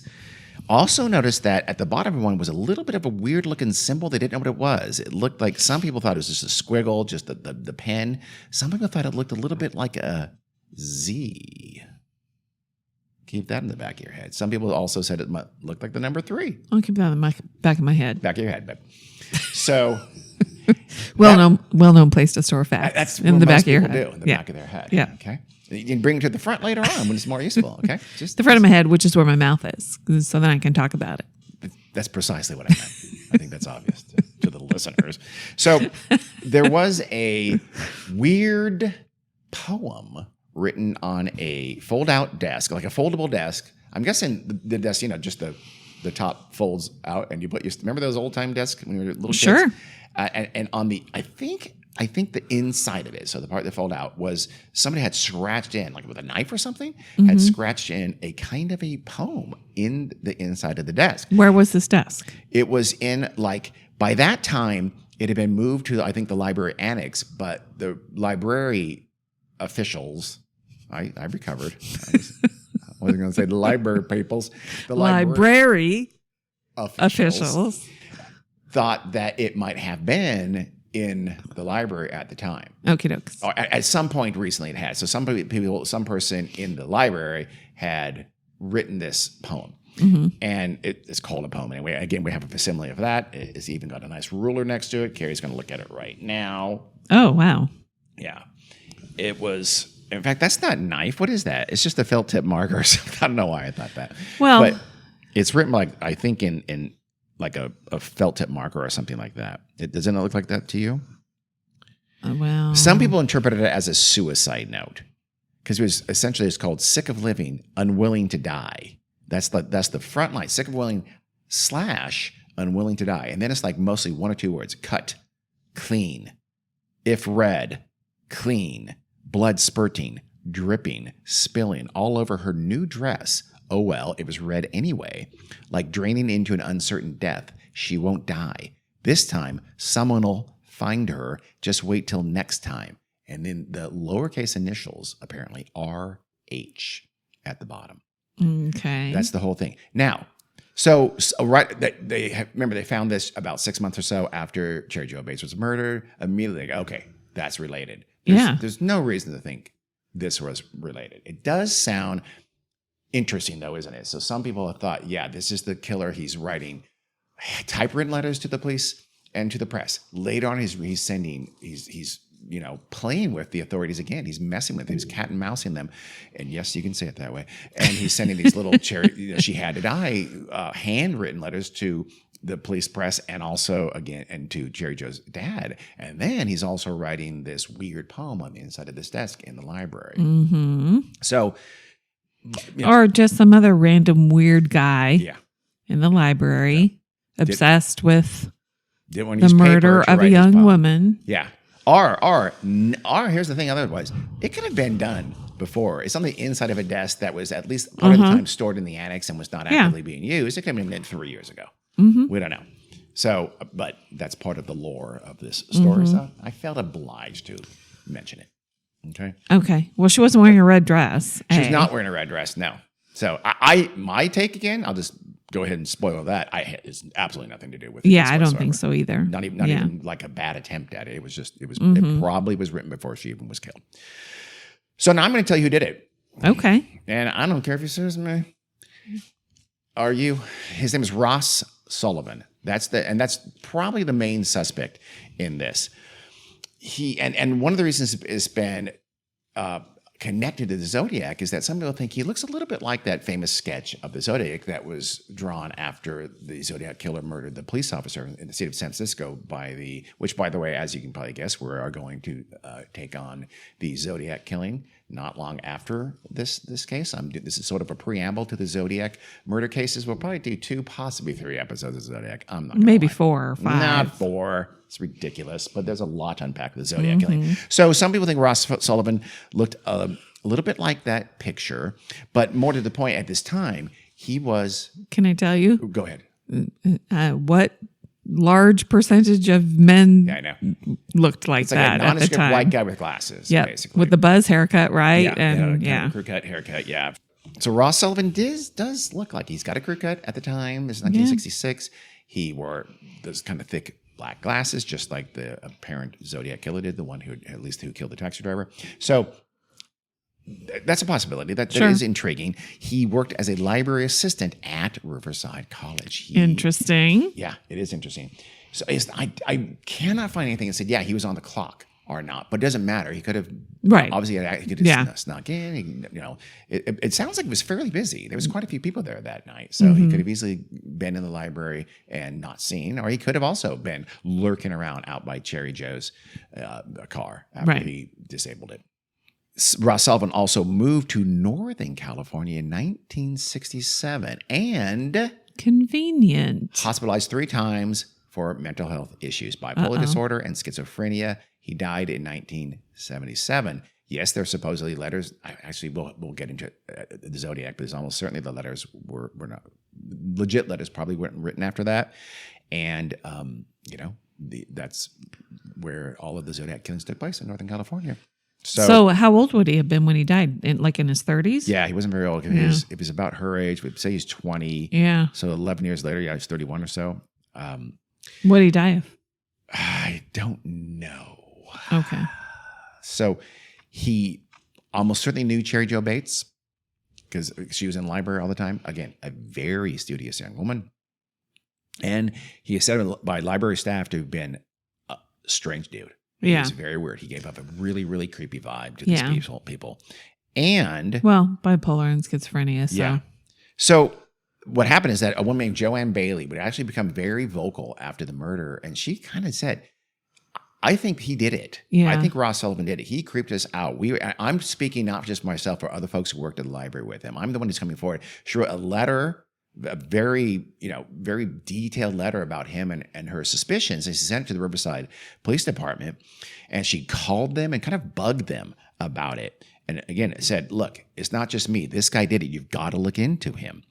also noticed that at the bottom of one was a little bit of a weird looking symbol. They didn't know what it was. It looked like, some people thought it was just a squiggle, just the pen. Some people thought it looked a little bit like a Z. Keep that in the back of your head. Some people also said it might look like the number 3. I'll keep that in my back of my head. Back of your head, babe. So well-known place to store facts. that's in what the most back of your people head. do, in the back of their head. Yeah. Okay. You can bring it to the front later on when it's more useful. Okay. Just The front of my head, which is where my mouth is, so then I can talk about it. That's precisely what I meant. I think that's obvious to the listeners. So there was a weird poem written on a fold-out desk, like a foldable desk. I'm guessing the desk, you know, just the top folds out, and you put your. Remember those old-time desks when we were little kids? Sure. And on the, I think the inside of it, so the part that fold out, was somebody had scratched in, like with a knife or something, had scratched in a kind of a poem in the inside of the desk. Where was this desk? It was in, like, by that time, it had been moved to, I think, the library annex, but the library officials, I recovered. I wasn't going to say the library peoples. The Library officials thought that it might have been in the library at the time. Okie dokes. Or at some point recently it had. So some person in the library had written this poem. And it's called a poem anyway. Again, we have a facsimile of that. It's even got a nice ruler next to it. Carrie's going to look at it right now. Oh, wow. Yeah. It was, in fact, that's not a knife. What is that? It's just a felt tip marker or something. I don't know why I thought that. Well, but it's written like, I think in like a felt tip marker or something like that. Doesn't it look like that to you? Well, Some people interpreted it as a suicide note because it was essentially, it's called "Sick of Living, Unwilling to Die." That's the front line. Sick of willing / unwilling to die. And then it's like mostly 1 or 2 words. Cut, clean, if red, clean, blood spurting, dripping, spilling all over her new dress. Oh well, it was red anyway. Like draining into an uncertain death. She won't die. This time, someone will find her. Just wait till next time. And then the lowercase initials, apparently, RH at the bottom. Okay. That's the whole thing. Now, so right, remember they found this about 6 months or so after Cheri Jo Bates was murdered. Immediately, okay, that's related. There's no reason to think this was related. It does sound interesting, though, isn't it? So some people have thought, yeah, this is the killer. He's writing typewritten letters to the police. and to the press. Later on, he's playing with the authorities again. He's messing with them. He's cat and mousing them. And yes, you can say it that way. And he's sending these little she had to die handwritten letters to the police, press, and also again, and to Cheri Jo's dad. And then he's also writing this weird poem on the inside of this desk in the library. Mm-hmm. So, or just some other random weird guy yeah, in the library, obsessed with didn't want the to use paper murder to of a write his young poem. woman. Yeah. Or here's the thing. Otherwise, it could have been done before. It's on the inside of a desk that was at least part of the time stored in the annex and was not actively being used. It could have been 3 years ago. Mm-hmm. We don't know. So, but that's part of the lore of this story. So I felt obliged to mention it. Okay. Okay. Well, she wasn't wearing a red dress. She's not wearing a red dress. No. So my take again, I'll just go ahead and spoil that. It's absolutely nothing to do with it. Yeah, I don't think so either. Not even like a bad attempt at it. It probably was written before she even was killed. So now I'm going to tell you who did it. Okay. And I don't care if you says me. His name is Ross Sullivan. That's probably the main suspect in this. And one of the reasons it's been connected to the Zodiac is that some people think he looks a little bit like that famous sketch of the Zodiac that was drawn after the Zodiac killer murdered the police officer in the state of San Francisco which by the way, as you can probably guess, we are going to take on the Zodiac killing not long after this case. This is sort of a preamble to the Zodiac murder cases. We'll probably do 2, possibly 3 episodes of Zodiac. I'm not maybe lie. 4 or 5. Not 4. It's ridiculous, but there's a lot to unpack with the Zodiac killing. So some people think Ross Sullivan looked a little bit like that picture, but more to the point, at this time, he was... Can I tell you? Go ahead. What large percentage of men Yeah, I know. looked like It's like that a at the nondescript time? white guy with glasses, Yeah, basically. with the buzz haircut, right? Yeah, and kind of crew cut, haircut, yeah. So Ross Sullivan does look like he's got a crew cut at the time. This is 1966. He wore those kind of thick black glasses, just like the apparent Zodiac killer did, the one who killed the taxi driver. So that's a possibility. That is intriguing. He worked as a library assistant at Riverside College. Interesting. Yeah, it is interesting. So I cannot find anything that said, he was on the clock or not, but it doesn't matter. He could have, obviously, he could have snuck in. It sounds like it was fairly busy. There was quite a few people there that night. So he could have easily been in the library and not seen, or he could have also been lurking around out by Cheri Jo's car after he disabled it. Ross Sullivan also moved to Northern California in 1967 and convenient. Hospitalized 3 times for mental health issues, bipolar disorder and schizophrenia. He died in 1977. Yes, there's supposedly letters. Actually, we'll get into the Zodiac, but there's almost certainly the letters were not legit letters. Probably weren't written after that, and that's where all of the Zodiac killings took place in Northern California. So how old would he have been when he died? In his 30s? Yeah, he wasn't very old. If he's about her age, we'd say he's 20. Yeah. So 11 years later, he's 31 or so. What did he die of? I don't know. Okay. So he almost certainly knew Cheri Jo Bates because she was in the library all the time. Again, a very studious young woman. And he is said by library staff to have been a strange dude. Yeah. He was very weird. He gave up a really, really creepy vibe to these people. And... Well, bipolar and schizophrenia, so... Yeah. So what happened is that a woman named Joanne Bailey would actually become very vocal after the murder. And she kind of said... I think he did it. Yeah. I think Ross Sullivan did it. He creeped us out. I'm speaking not just myself or other folks who worked at the library with him. I'm the one who's coming forward. She wrote a letter, a very detailed letter about him and her suspicions. And she sent it to the Riverside Police Department. And she called them and kind of bugged them about it. And again, it said, look, it's not just me. This guy did it. You've got to look into him.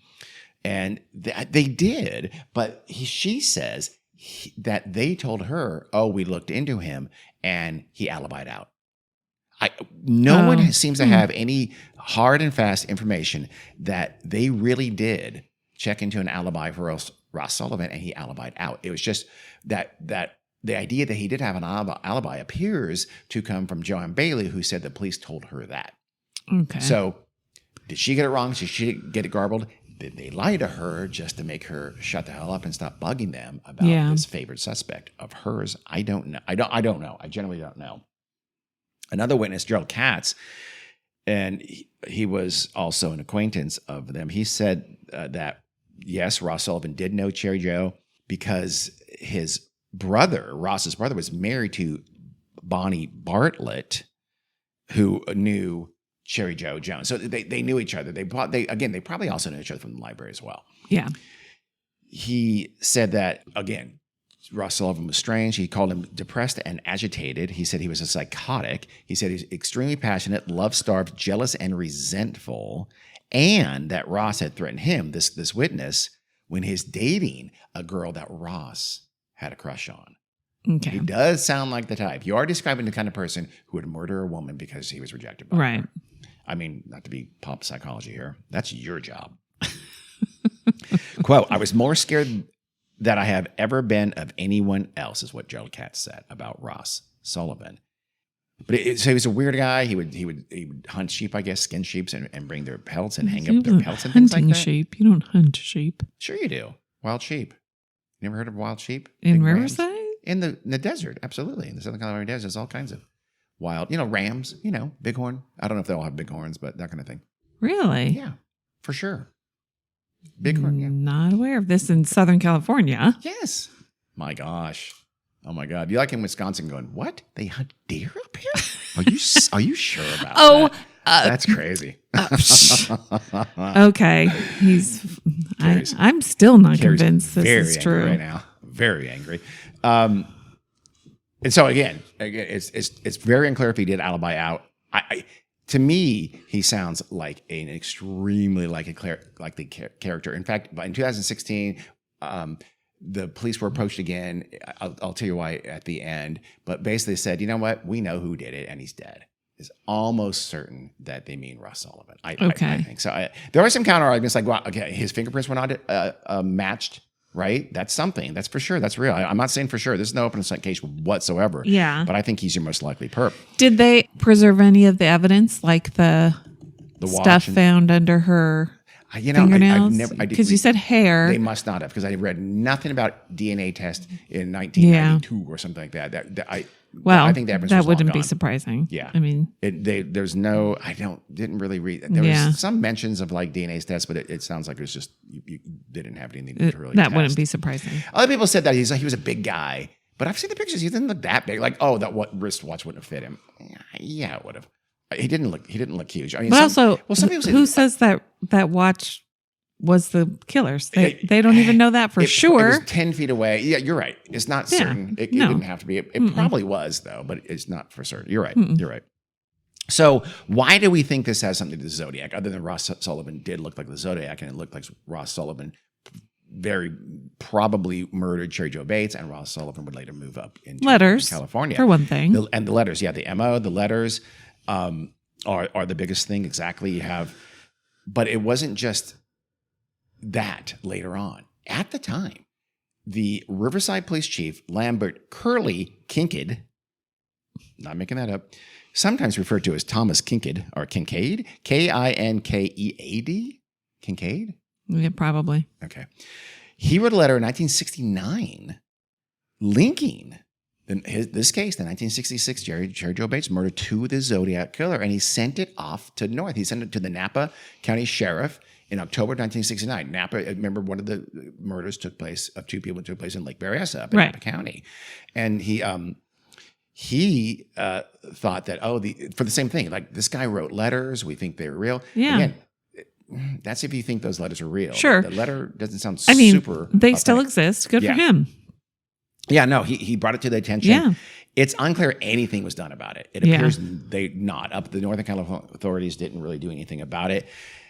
And they did. But she says... that they told her, we looked into him and he alibied out. No one seems to have any hard and fast information that they really did check into an alibi for Ross Sullivan and he alibied out. It was just that the idea that he did have an alibi appears to come from Joanne Bailey, who said the police told her that. Okay. So did she get it wrong? Did she get it garbled? they lie to her just to make her shut the hell up and stop bugging them about this favored suspect of hers. I don't know. I don't know. I generally don't know. Another witness, Gerald Katz, and he was also an acquaintance of them. He said that, yes, Ross Sullivan did know Cheri Jo because his brother, Ross's brother, was married to Bonnie Bartlett, who knew Cheri Jo Jones. So they knew each other. They probably also knew each other from the library as well. Yeah. He said that, again, Ross Sullivan was strange. He called him depressed and agitated. He said he was a psychotic. He said he's extremely passionate, love-starved, jealous, and resentful. And that Ross had threatened him, this witness, when he's dating a girl that Ross had a crush on. Okay. He does sound like the type. You are describing the kind of person who would murder a woman because he was rejected by her. I mean, not to be pop psychology here. That's your job. Quote, I was more scared that I have ever been of anyone else, is what Gerald Katz said about Ross Sullivan. But so he was a weird guy. He would hunt sheep, I guess, skin sheep and bring their pelts and hang up their pelts and things like that. Hunting sheep. You don't hunt sheep. Sure you do. Wild sheep. You never heard of wild sheep? In Riverside? In the desert, absolutely. In the Southern California desert, there's all kinds of wild, rams, bighorn. I don't know if they all have bighorns, but that kind of thing. Really? Yeah, for sure. Bighorn, yeah. Not aware of this in Southern California. Yes. My gosh. Oh my God. You like in Wisconsin going, what? They hunt deer up here? Are you sure about that? That's crazy. Okay. I'm still not Cheri's convinced this is true. Right now. Very angry. And so again, it's very unclear if he did alibi out. To me, he sounds like an extremely likely character. In fact, in 2016, the police were approached again. I'll tell you why at the end, but basically said, you know what? We know who did it, and he's dead. It's almost certain that they mean Ross Sullivan. I think so. There are some counter arguments like, well, okay, his fingerprints were not matched. Right? That's something. That's for sure. That's real. I'm not saying for sure. There's no open case whatsoever. Yeah. But I think he's your most likely perp. Did they preserve any of the evidence, like the stuff found under her fingernails? Because you said hair. They must not have, because I read nothing about DNA test in 1992 or something like that. I think that wouldn't be surprising. Yeah. I mean, there's no, didn't really read. There was some mentions of like DNA tests, but it sounds like it was just, you didn't have anything to really That test. wouldn't be surprising. Other people said that he was a big guy, but I've seen the pictures. He didn't look that big. Like, wristwatch wouldn't have fit him. Yeah, it would have. He didn't look huge. I mean, but some people say, who says that watch was the killers? They don't even know that for sure. It was 10 feet away. Yeah, you're right. It's not certain. It didn't have to be. It probably was, though, but it's not for certain. You're right. You're right. So why do we think this has something to do with the Zodiac, other than Ross Sullivan did look like the Zodiac, and it looked like Ross Sullivan very probably murdered Cheri Jo Bates, and Ross Sullivan would later move up into California. For one thing. And the letters, the MO, the letters are the biggest thing. Exactly. You have, but it wasn't just that later on. At the time, the Riverside Police Chief, Lambert Curley Kincaid, not making that up, sometimes referred to as Thomas Kincaid or Kincaid, Kinkead, Kincaid? Yeah, probably. Okay. He wrote a letter in 1969 linking this case, the 1966 Cheri Jo Bates murder, to the Zodiac killer, and he sent it off to the north. He sent it to the Napa County Sheriff in October 1969. Napa, remember, one of the murders took place in Lake Berryessa up in Napa County. And he thought that, for the same thing, like, this guy wrote letters, we think they're real. Yeah. Again, that's if you think those letters are real. Sure. The letter doesn't sound super they authentic. still exist. Good for him. Yeah, no, he brought it to the attention. Yeah. It's unclear anything was done about it. It appears they not. Up the Northern California authorities didn't really do anything about it.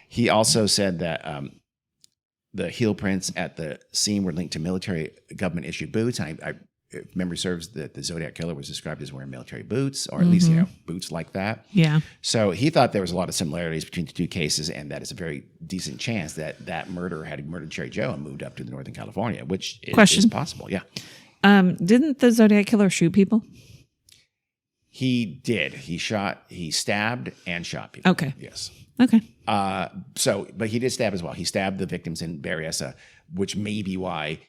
He also said that the heel prints at the scene were linked to military government-issued boots. And if memory serves, that the Zodiac killer was described as wearing military boots, or at least boots like that. Yeah. So he thought there was a lot of similarities between the two cases, and that it's a very decent chance that murderer had murdered Cheri Jo and moved up to Northern California, which is possible. Yeah. Didn't the Zodiac killer shoot people? He did. He stabbed and shot people. Okay. Yes. Okay. But he did stab as well. He stabbed the victims in Berryessa, which may be why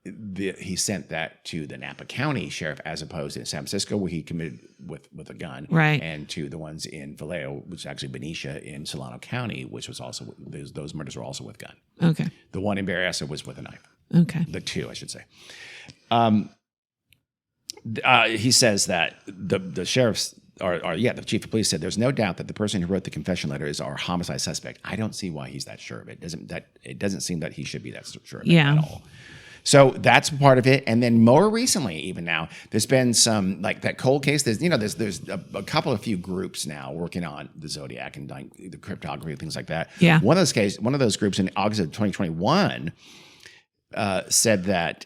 he sent that to the Napa County sheriff as opposed to San Francisco, where he committed with a gun, Right. and to the ones in Vallejo, which is actually Benicia in Solano County, which was also those murders were also with gun. Okay. The one in Berryessa was with a knife. Okay. The two, I should say. He says that the sheriff's the chief of police said there's no doubt that the person who wrote the confession letter is our homicide suspect. I don't see why he's that sure of it. It doesn't seem that he should be that sure of it at all. So that's part of it. And then more recently, even now, there's been some like that cold case. There's a couple of few groups now working on the Zodiac and like the cryptography and things like that. Yeah. One of those groups in August of 2021 said that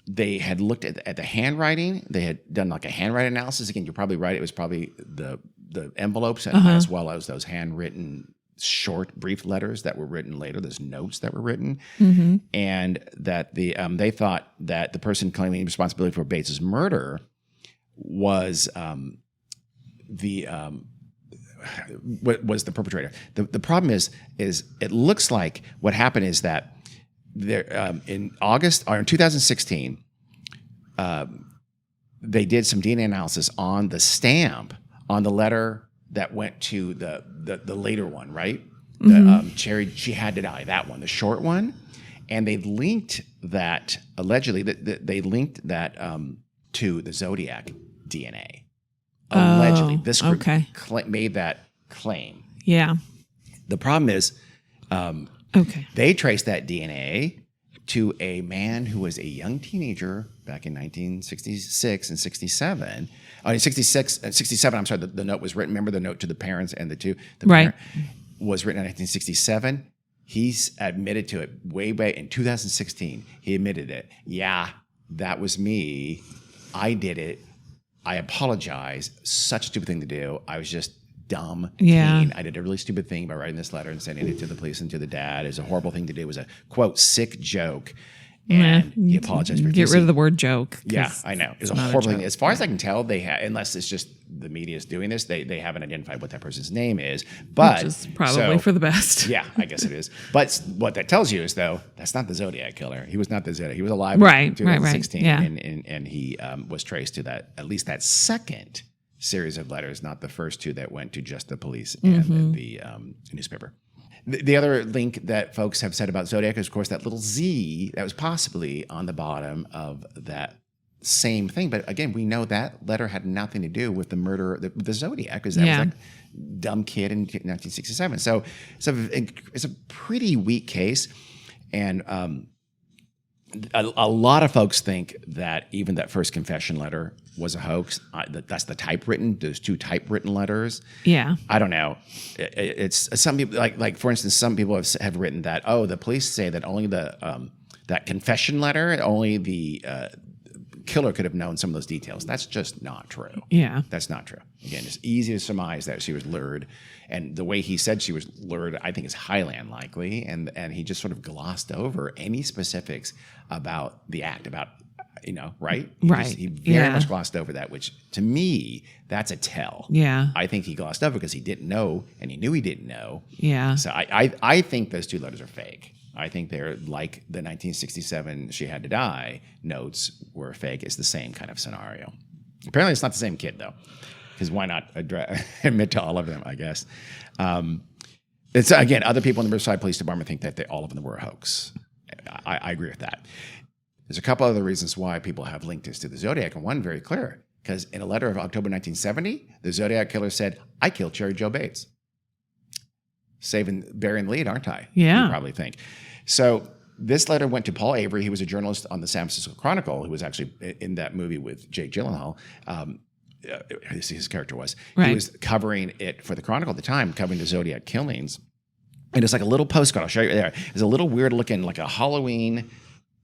they had looked at the handwriting. They had done like a handwriting analysis. Again, you're probably right. It was probably the envelopes as well as those handwritten short, brief letters that were written later. Those notes that were written, and that they thought that the person claiming responsibility for Bates's murder was the perpetrator. The problem is it looks like what happened is that there in August or in 2016, they did some DNA analysis on the stamp on the letter that went to the later one, right? Cheri, she had to die. That one, the short one, and they linked that allegedly. They linked that to the Zodiac DNA. Allegedly, this group made that claim. Yeah. The problem is, they traced that DNA to a man who was a young teenager back in 1966 and 67. 67, I'm sorry, the note was written. Remember the note to the parents and the parent was written in 1967. He's admitted to it way back in 2016. He admitted it. Yeah, that was me. I did it. I apologize. Such a stupid thing to do. I was just dumb teen. I did a really stupid thing by writing this letter and sending it to the police and to the dad. It was a horrible thing to do. It was a, quote, sick joke. And he apologized for it. Get rid of the word joke. Yeah, I know. It was a horrible thing. As far as I can tell, they unless it's just the media is doing this, they haven't identified what that person's name is. But which is probably for the best. Yeah, I guess it is. But what that tells you is, though, that's not the Zodiac killer. He was not the Zodiac. He was alive in 2016. Yeah. And he was traced to at least that second series of letters, not the first two that went to just the police and the newspaper. The other link that folks have said about Zodiac is, of course, that little Z that was possibly on the bottom of that same thing. But again, we know that letter had nothing to do with the murder of the Zodiac, because that was like dumb kid in 1967. So it's a pretty weak case. And a lot of folks think that even that first confession letter was a hoax. That's the typewritten, those two typewritten letters. Yeah. I don't know. It's some people like for instance, some people have written that, the police say that only that confession letter, only the killer could have known some of those details. That's just not true. Yeah. That's not true. Again, it's easy to surmise that she was lured. And the way he said she was lured, I think is highly unlikely. And he just sort of glossed over any specifics about the act, right? He very much glossed over that, which to me, that's a tell. Yeah. I think he glossed over because he didn't know, and he knew he didn't know. Yeah. So I think those two letters are fake. I think they're like the 1967 "she had to die" notes were fake. It's the same kind of scenario. Apparently, it's not the same kid, though, because why not admit to all of them, I guess. It's again, other people in the Riverside Police Department think that all of them were a hoax. I agree with that. There's a couple other reasons why people have linked this to the Zodiac, and one very clear, because in a letter of October 1970, the Zodiac killer said, "I killed Cheri Jo Bates." Bearing the lead, aren't I? Yeah. You probably think. So this letter went to Paul Avery. He was a journalist on the San Francisco Chronicle, who was actually in that movie with Jake Gyllenhaal. His character was. Right. He was covering it for the Chronicle at the time, covering the Zodiac killings. And it's like a little postcard. I'll show you there. It's a little weird looking, like a Halloween,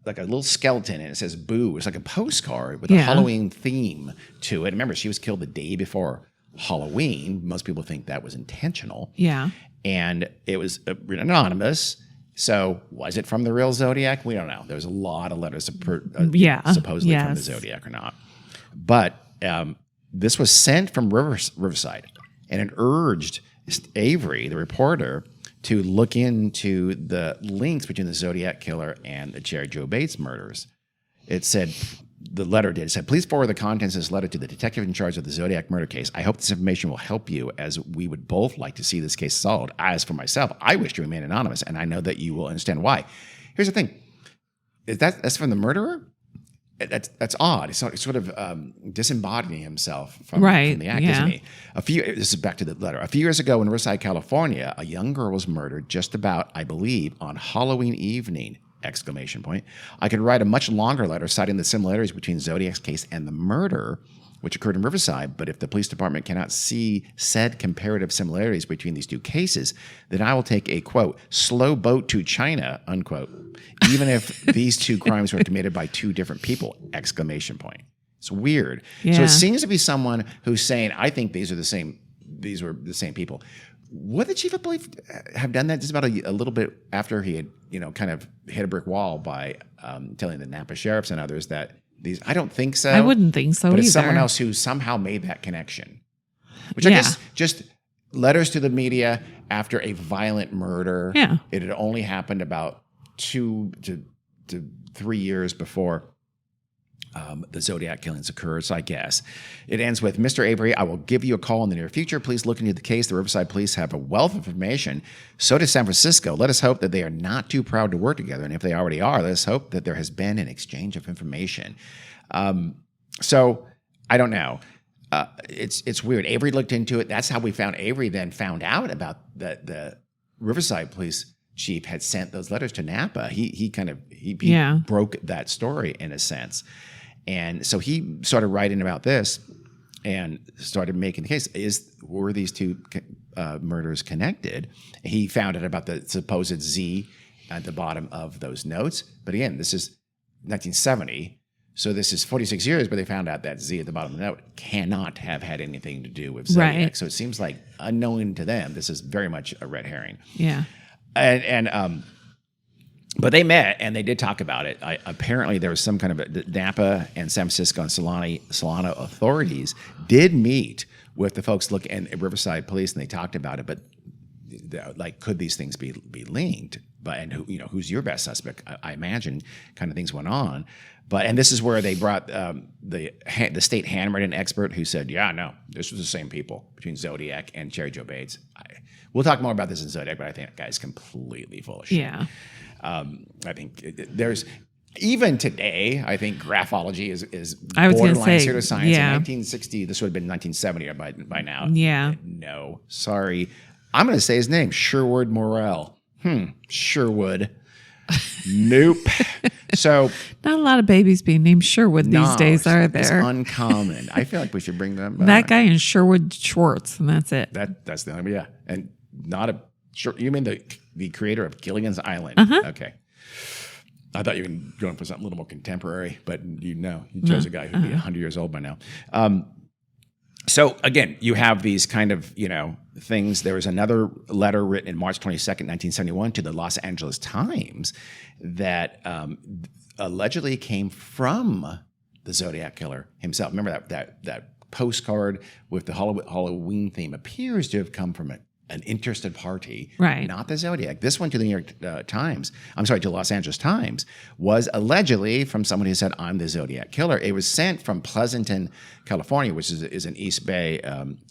like a little skeleton, and it says "Boo." It's like a postcard with a Halloween theme to it. Remember, she was killed the day before Halloween. Most people think that was intentional. Yeah. And it was written anonymous. So was it from the real Zodiac? We don't know. There's a lot of letters supposedly from the Zodiac or not. But this was sent from Riverside, and it urged Avery, the reporter, to look into the links between the Zodiac killer and the Cheri Jo Bates murders. It said, the letter did. It said, please forward the contents of this letter to the detective in charge of the Zodiac murder case. I hope this information will help you, as we would both like to see this case solved. As for myself, I wish to remain anonymous, and I know that you will understand why. Here's the thing. That's from the murderer? That's odd. It's sort of disembodying himself from the act, isn't he? This is back to the letter. A few years ago in Riverside, California, a young girl was murdered just about, I believe, on Halloween evening! ! I could write a much longer letter citing the similarities between Zodiac's case and the murder, which occurred in Riverside. But if the police department cannot see said comparative similarities between these two cases, then I will take a, quote, slow boat to China, unquote, even if these two crimes were committed by two different people, ! It's weird. Yeah. So it seems to be someone who's saying, I think these were the same people. Would the chief of police have done that just about a little bit after he had, kind of hit a brick wall by telling the Napa sheriffs and others that these? I don't think so. I wouldn't think so but either. It's someone else who somehow made that connection. Which I guess just letters to the media after a violent murder. Yeah. It had only happened about 2 to 3 years before the Zodiac killings occurred, so I guess. It ends with, Mr. Avery, I will give you a call in the near future. Please look into the case. The Riverside police have a wealth of information. So does San Francisco. Let us hope that they are not too proud to work together. And if they already are, let us hope that there has been an exchange of information. So I don't know. It's weird. Avery looked into it. That's how we found Avery then found out about the Riverside police chief had sent those letters to Napa. He broke that story in a sense. And so he started writing about this and started making the case. Were these two murders connected? He found out about the supposed Z at the bottom of those notes. But again, this is 1970. So this is 46 years, but they found out that Z at the bottom of the note cannot have had anything to do with Zodiac. Right. So it seems like, unknown to them, this is very much a red herring. Yeah. But they met and they did talk about it. Apparently, there was some kind of Napa and San Francisco and Solano authorities did meet with the folks and Riverside police, and they talked about it. But like, could these things be linked? And who's your best suspect? I imagine kind of things went on. And this is where they brought the state handwriting expert who said, yeah, no, this was the same people between Zodiac and Cheri Jo Bates. We'll talk more about this in Zodiac, but I think that guy's completely full of shit. Yeah. I think there's, even today, I think graphology is I was borderline say, pseudoscience. yeah. In 1960, this would have been 1970 by now. Yeah. No, sorry. I'm going to say his name, Sherwood Morrell. Sherwood. Nope. So not a lot of babies being named Sherwood these days, are there? It's uncommon. I feel like we should bring them back. That guy and Sherwood Schwartz, and that's it. That's the only, yeah. And not a, you mean the creator of Gilligan's Island? Uh-huh. Okay. I thought you were going for something a little more contemporary, but you chose a guy who'd be 100 years old by now. So again, you have these kind of, things. There was another letter written in March 22nd, 1971 to the Los Angeles Times that allegedly came from the Zodiac killer himself. Remember that postcard with the Halloween theme appears to have come from an interested party, right? Not the Zodiac. This one to the New York Times, to the Los Angeles Times, was allegedly from someone who said, I'm the Zodiac killer. It was sent from Pleasanton, California, which is in East Bay,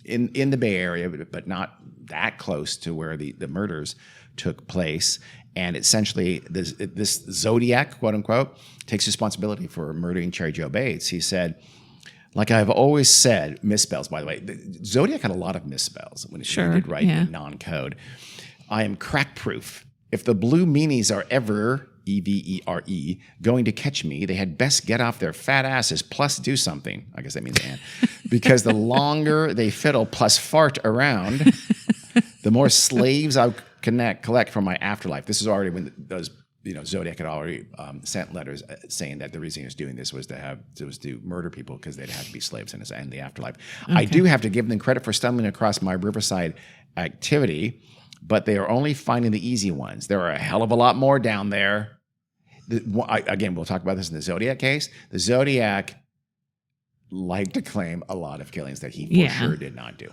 in the Bay Area, but not that close to where the murders took place. And essentially, this Zodiac, quote unquote, takes responsibility for murdering Cheri Jo Bates. He said, like I've always said, misspells, by the way. Zodiac had a lot of misspells when he did write in non-code. I am crack-proof. If the blue meanies are ever, E-V-E-R-E, going to catch me, they had best get off their fat asses plus do something. I guess that means and. Because the longer they fiddle plus fart around, the more slaves I'll collect from my afterlife. This is already when those... Zodiac had already sent letters saying that the reason he was doing this was to murder people because they'd have to be slaves in the afterlife. Okay. I do have to give them credit for stumbling across my Riverside activity, but they are only finding the easy ones. There are a hell of a lot more down there. Again, we'll talk about this in the Zodiac case. The Zodiac liked to claim a lot of killings that he for sure did not do.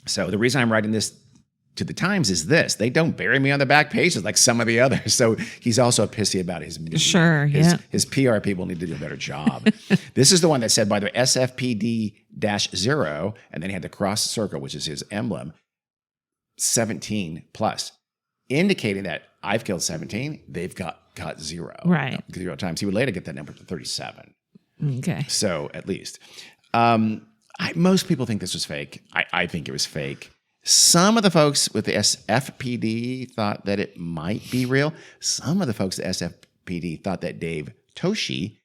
So the reason I'm writing this to the Times is this: they don't bury me on the back pages like some of the others. So he's also pissy about his media. Sure, yeah. His PR people need to do a better job. This is the one that said, by the way, SFPD-0, and then he had the cross circle, which is his emblem, 17 plus, indicating that I've killed 17, they've got 0. Right. 0 times. He would later get that number to 37. Okay. So at least. Most people think this was fake. I think it was fake. Some of the folks with the SFPD thought that it might be real. Some of the folks at SFPD thought that Dave Toshi,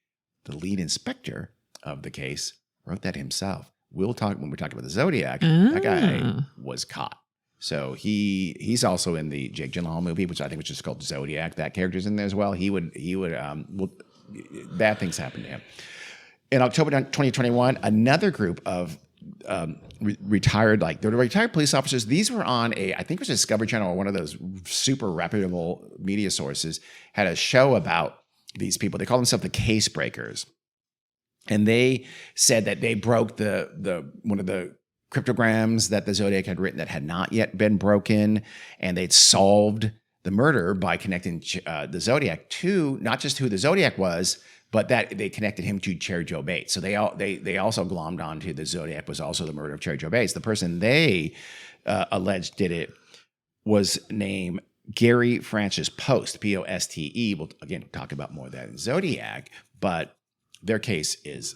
the lead inspector of the case, wrote that himself. We'll talk when we talk about the Zodiac. That guy was caught. So he's also in the Jake Gyllenhaal movie, which I think was just called Zodiac. That character's in there as well. Bad things happened to him. In October 2021, another group of retired police officers. These were on I think it was a Discovery Channel or one of those super reputable media sources, had a show about these people. They call themselves the case breakers. And they said that they broke the one of the cryptograms that the Zodiac had written that had not yet been broken, and they'd solved the murder by connecting the Zodiac to not just who the Zodiac was, but that they connected him to Cheri Jo Bates. So they also glommed onto the Zodiac was also the murder of Cheri Jo Bates. The person they alleged did it was named Gary Francis Post, Poste. We'll again talk about more of that in Zodiac, but their case is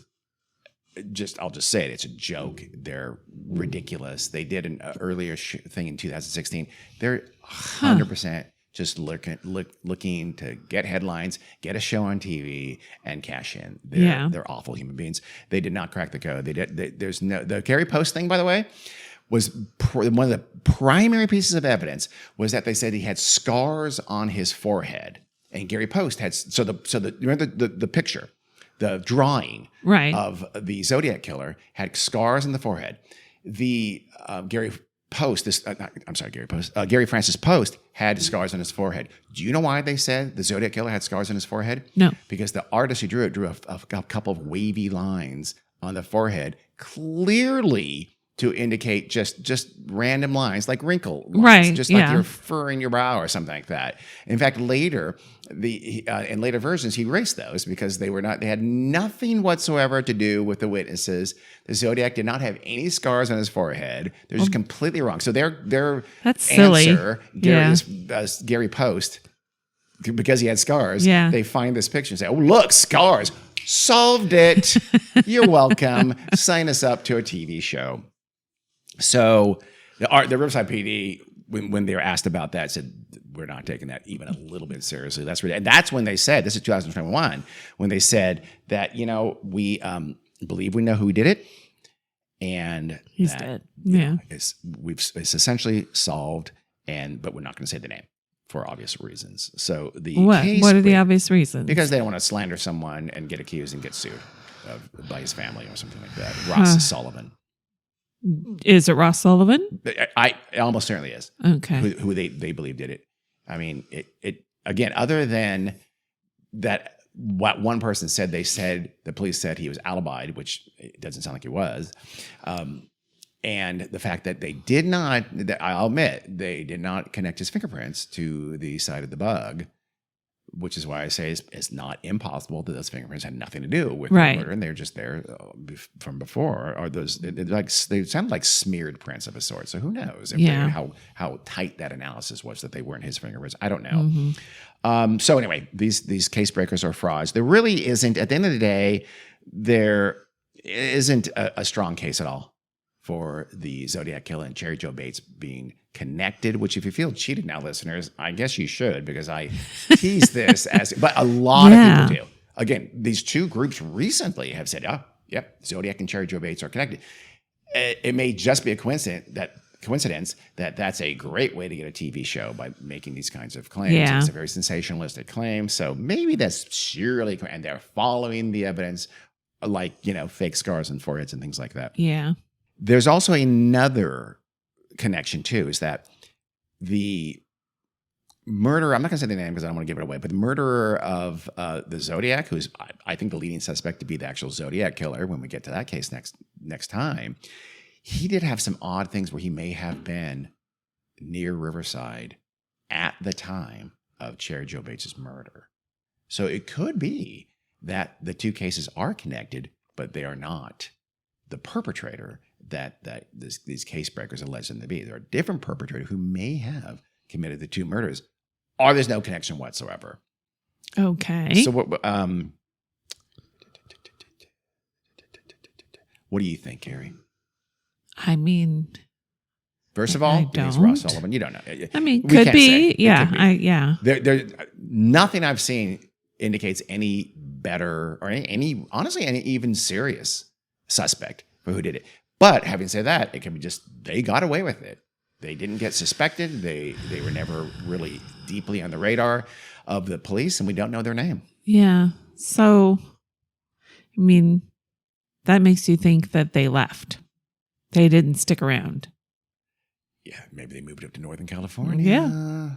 I'll just say it. It's a joke. They're ridiculous. They did an earlier thing in 2016. They're 100% just looking to get headlines, get a show on TV, and cash in. They're awful human beings. They did not crack the code. The Gary Post thing, by the way, was one of the primary pieces of evidence was that they said he had scars on his forehead, and Gary Post had remember the picture. The drawing of the Zodiac killer had scars on the forehead. The Gary Francis Post had scars on his forehead. Do you know why they said the Zodiac killer had scars on his forehead? No. Because the artist who drew it drew a couple of wavy lines on the forehead, clearly to indicate just random lines, like wrinkle lines, right? Just like you're furrowing your brow or something like that. In fact, later, in later versions, he erased those because they had nothing whatsoever to do with the witnesses. The Zodiac did not have any scars on his forehead. They're just completely wrong. So their that's answer, silly. Gary Post, because he had scars, they find this picture and say, "Oh, look, scars! Solved it. You're welcome. Sign us up to a TV show." So the Riverside PD, when they were asked about that, said, "We're not taking that even a little bit seriously." And that's when they said, this is 2021, when they said that, we believe we know who did it, and he's dead. Yeah, it's essentially solved, but we're not going to say the name for obvious reasons. So what are the obvious reasons? Because they don't want to slander someone and get accused and get sued by his family or something like that. Ross Sullivan. Is it Ross Sullivan? It almost certainly is. Okay. Who they believe did it. I mean, it again, other than that, what one person said, the police said he was alibied, which it doesn't sound like he was. And the fact that I'll admit, they did not connect his fingerprints to the side of the bug, which is why I say it's not impossible that those fingerprints had nothing to do with the murder, and they're just there from before. Or they sound like smeared prints of a sort. So who knows how tight that analysis was that they weren't his fingerprints? I don't know. Mm-hmm. So anyway, these case breakers are frauds. There really isn't. At the end of the day, there isn't a strong case at all for the Zodiac killer and Cheri Jo Bates being connected, which if you feel cheated now, listeners, I guess you should, because I tease this but a lot of people do. Again, these two groups recently have said, Zodiac and Cheri Jo Bates are connected. It may just be a coincidence that that's a great way to get a TV show by making these kinds of claims. Yeah. It's a very sensationalistic claim. So maybe that's surely, and they're following the evidence, like, fake scars and foreheads and things like that. Yeah. There's also another connection too, is that the murderer, I'm not going to say the name because I don't want to give it away, but the murderer of the Zodiac, who's I think the leading suspect to be the actual Zodiac killer when we get to that case next time, he did have some odd things where he may have been near Riverside at the time of Cheri Jo Bates' murder. So it could be that the two cases are connected, but they are not the perpetrator that these case breakers allege them to be. There are different perpetrators who may have committed the two murders, or there's no connection whatsoever. Okay. So what do you think, Cheri? I mean, first of all, I it's don't. Ross Sullivan. You don't know. I mean, We could can't be. say. It Yeah. could be. Yeah. There, nothing I've seen indicates any better or any honestly any even serious suspect for who did it. But having said that, it can be just they got away with it. They didn't get suspected. They were never really deeply on the radar of the police, and we don't know their name. Yeah. So, I mean, that makes you think that they left. They didn't stick around. Yeah, maybe they moved up to Northern California. Yeah.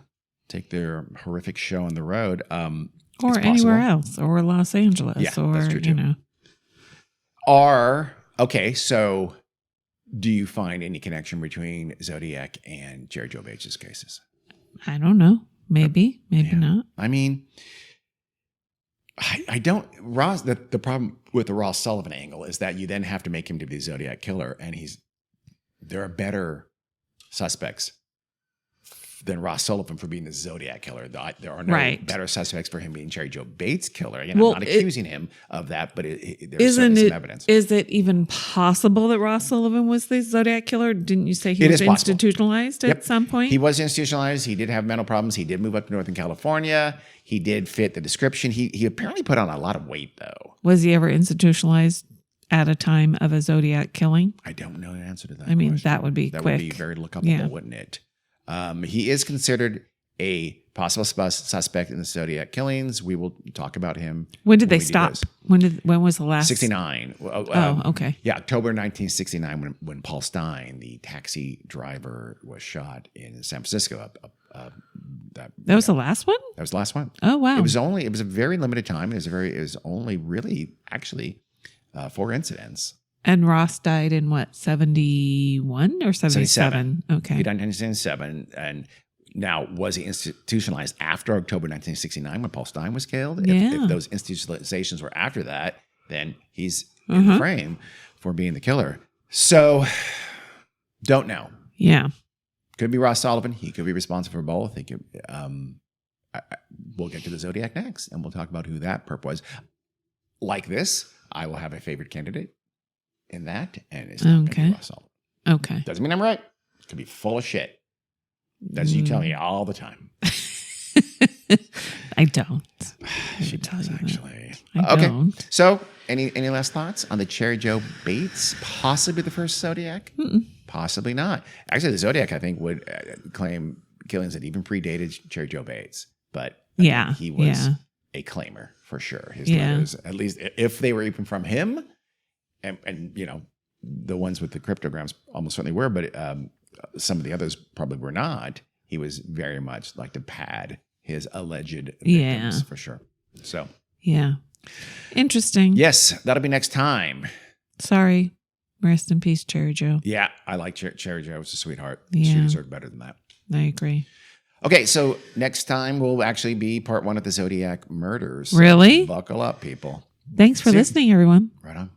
Take their horrific show on the road. Or it's anywhere possible. else, or Los Angeles, Yeah, or, that's true too. you know. Okay, so do you find any connection between Zodiac and Cheri Jo Bates' cases? I don't know. Maybe, maybe Yeah. not. I mean, I don't. Ross. The problem with the Ross Sullivan angle is that you then have to make him to be the Zodiac killer, and there are better suspects than Ross Sullivan for being the Zodiac killer. There are no Right. better suspects for him being Cheri Jo Bates' killer. Again, Well, I'm not accusing him of that, but there's certainly some evidence. Is it even possible that Ross Sullivan was the Zodiac killer? Didn't you say he It was is possible. institutionalized Yep. at some point? He was institutionalized. He did have mental problems. He did move up to Northern California. He did fit the description. He apparently put on a lot of weight, though. Was he ever institutionalized at a time of a Zodiac killing? I don't know the answer to that. I mean, question. that would be That quick. would be very lookable, Yeah. wouldn't it? He is considered a possible suspect in the Zodiac killings. We will talk about him. When did they we do stop? this. When was the last? 69. Oh, okay. Yeah, October 1969, when Paul Stein, the taxi driver, was shot in San Francisco. That was the last one? That was the last one. Oh, wow. It was a very limited time. It was only really actually 4 incidents. And Ross died in what, 71 or 77? Okay. He died in 1977. And now, was he institutionalized after October 1969 when Paul Stein was killed? Yeah. If those institutionalizations were after that, then he's in the frame for being the killer. So, don't know. Yeah. Could be Ross Sullivan. He could be responsible for both. He could, we'll get to the Zodiac next, and we'll talk about who that perp was. Like this, I will have a favorite candidate in that, and it's not going to be Ross Sullivan. Okay. Doesn't mean I'm right. It could be full of shit. That's you tell me all the time. I don't. She does, actually. I Okay. don't. So, any last thoughts on the Cheri Jo Bates? Possibly the first Zodiac? Possibly not. Actually, the Zodiac, I think, would claim killings that even predated Cheri Jo Bates. But I Yeah, think he was yeah. a claimer for sure. His Yeah. letters, at least if they were even from him, and you know, the ones with the cryptograms almost certainly were, but some of the others probably were not. He was very much like to pad his alleged victims for sure. So, Yeah. Interesting. yes, that'll be next time. Sorry. Rest in peace, Cheri Jo. Yeah, I like Cheri Jo. Was a sweetheart. Yeah. She deserved better than that. I agree. Okay, so next time will actually be part 1 of the Zodiac murders. Really? Buckle up, people. Thanks for See you. listening, everyone. Right on.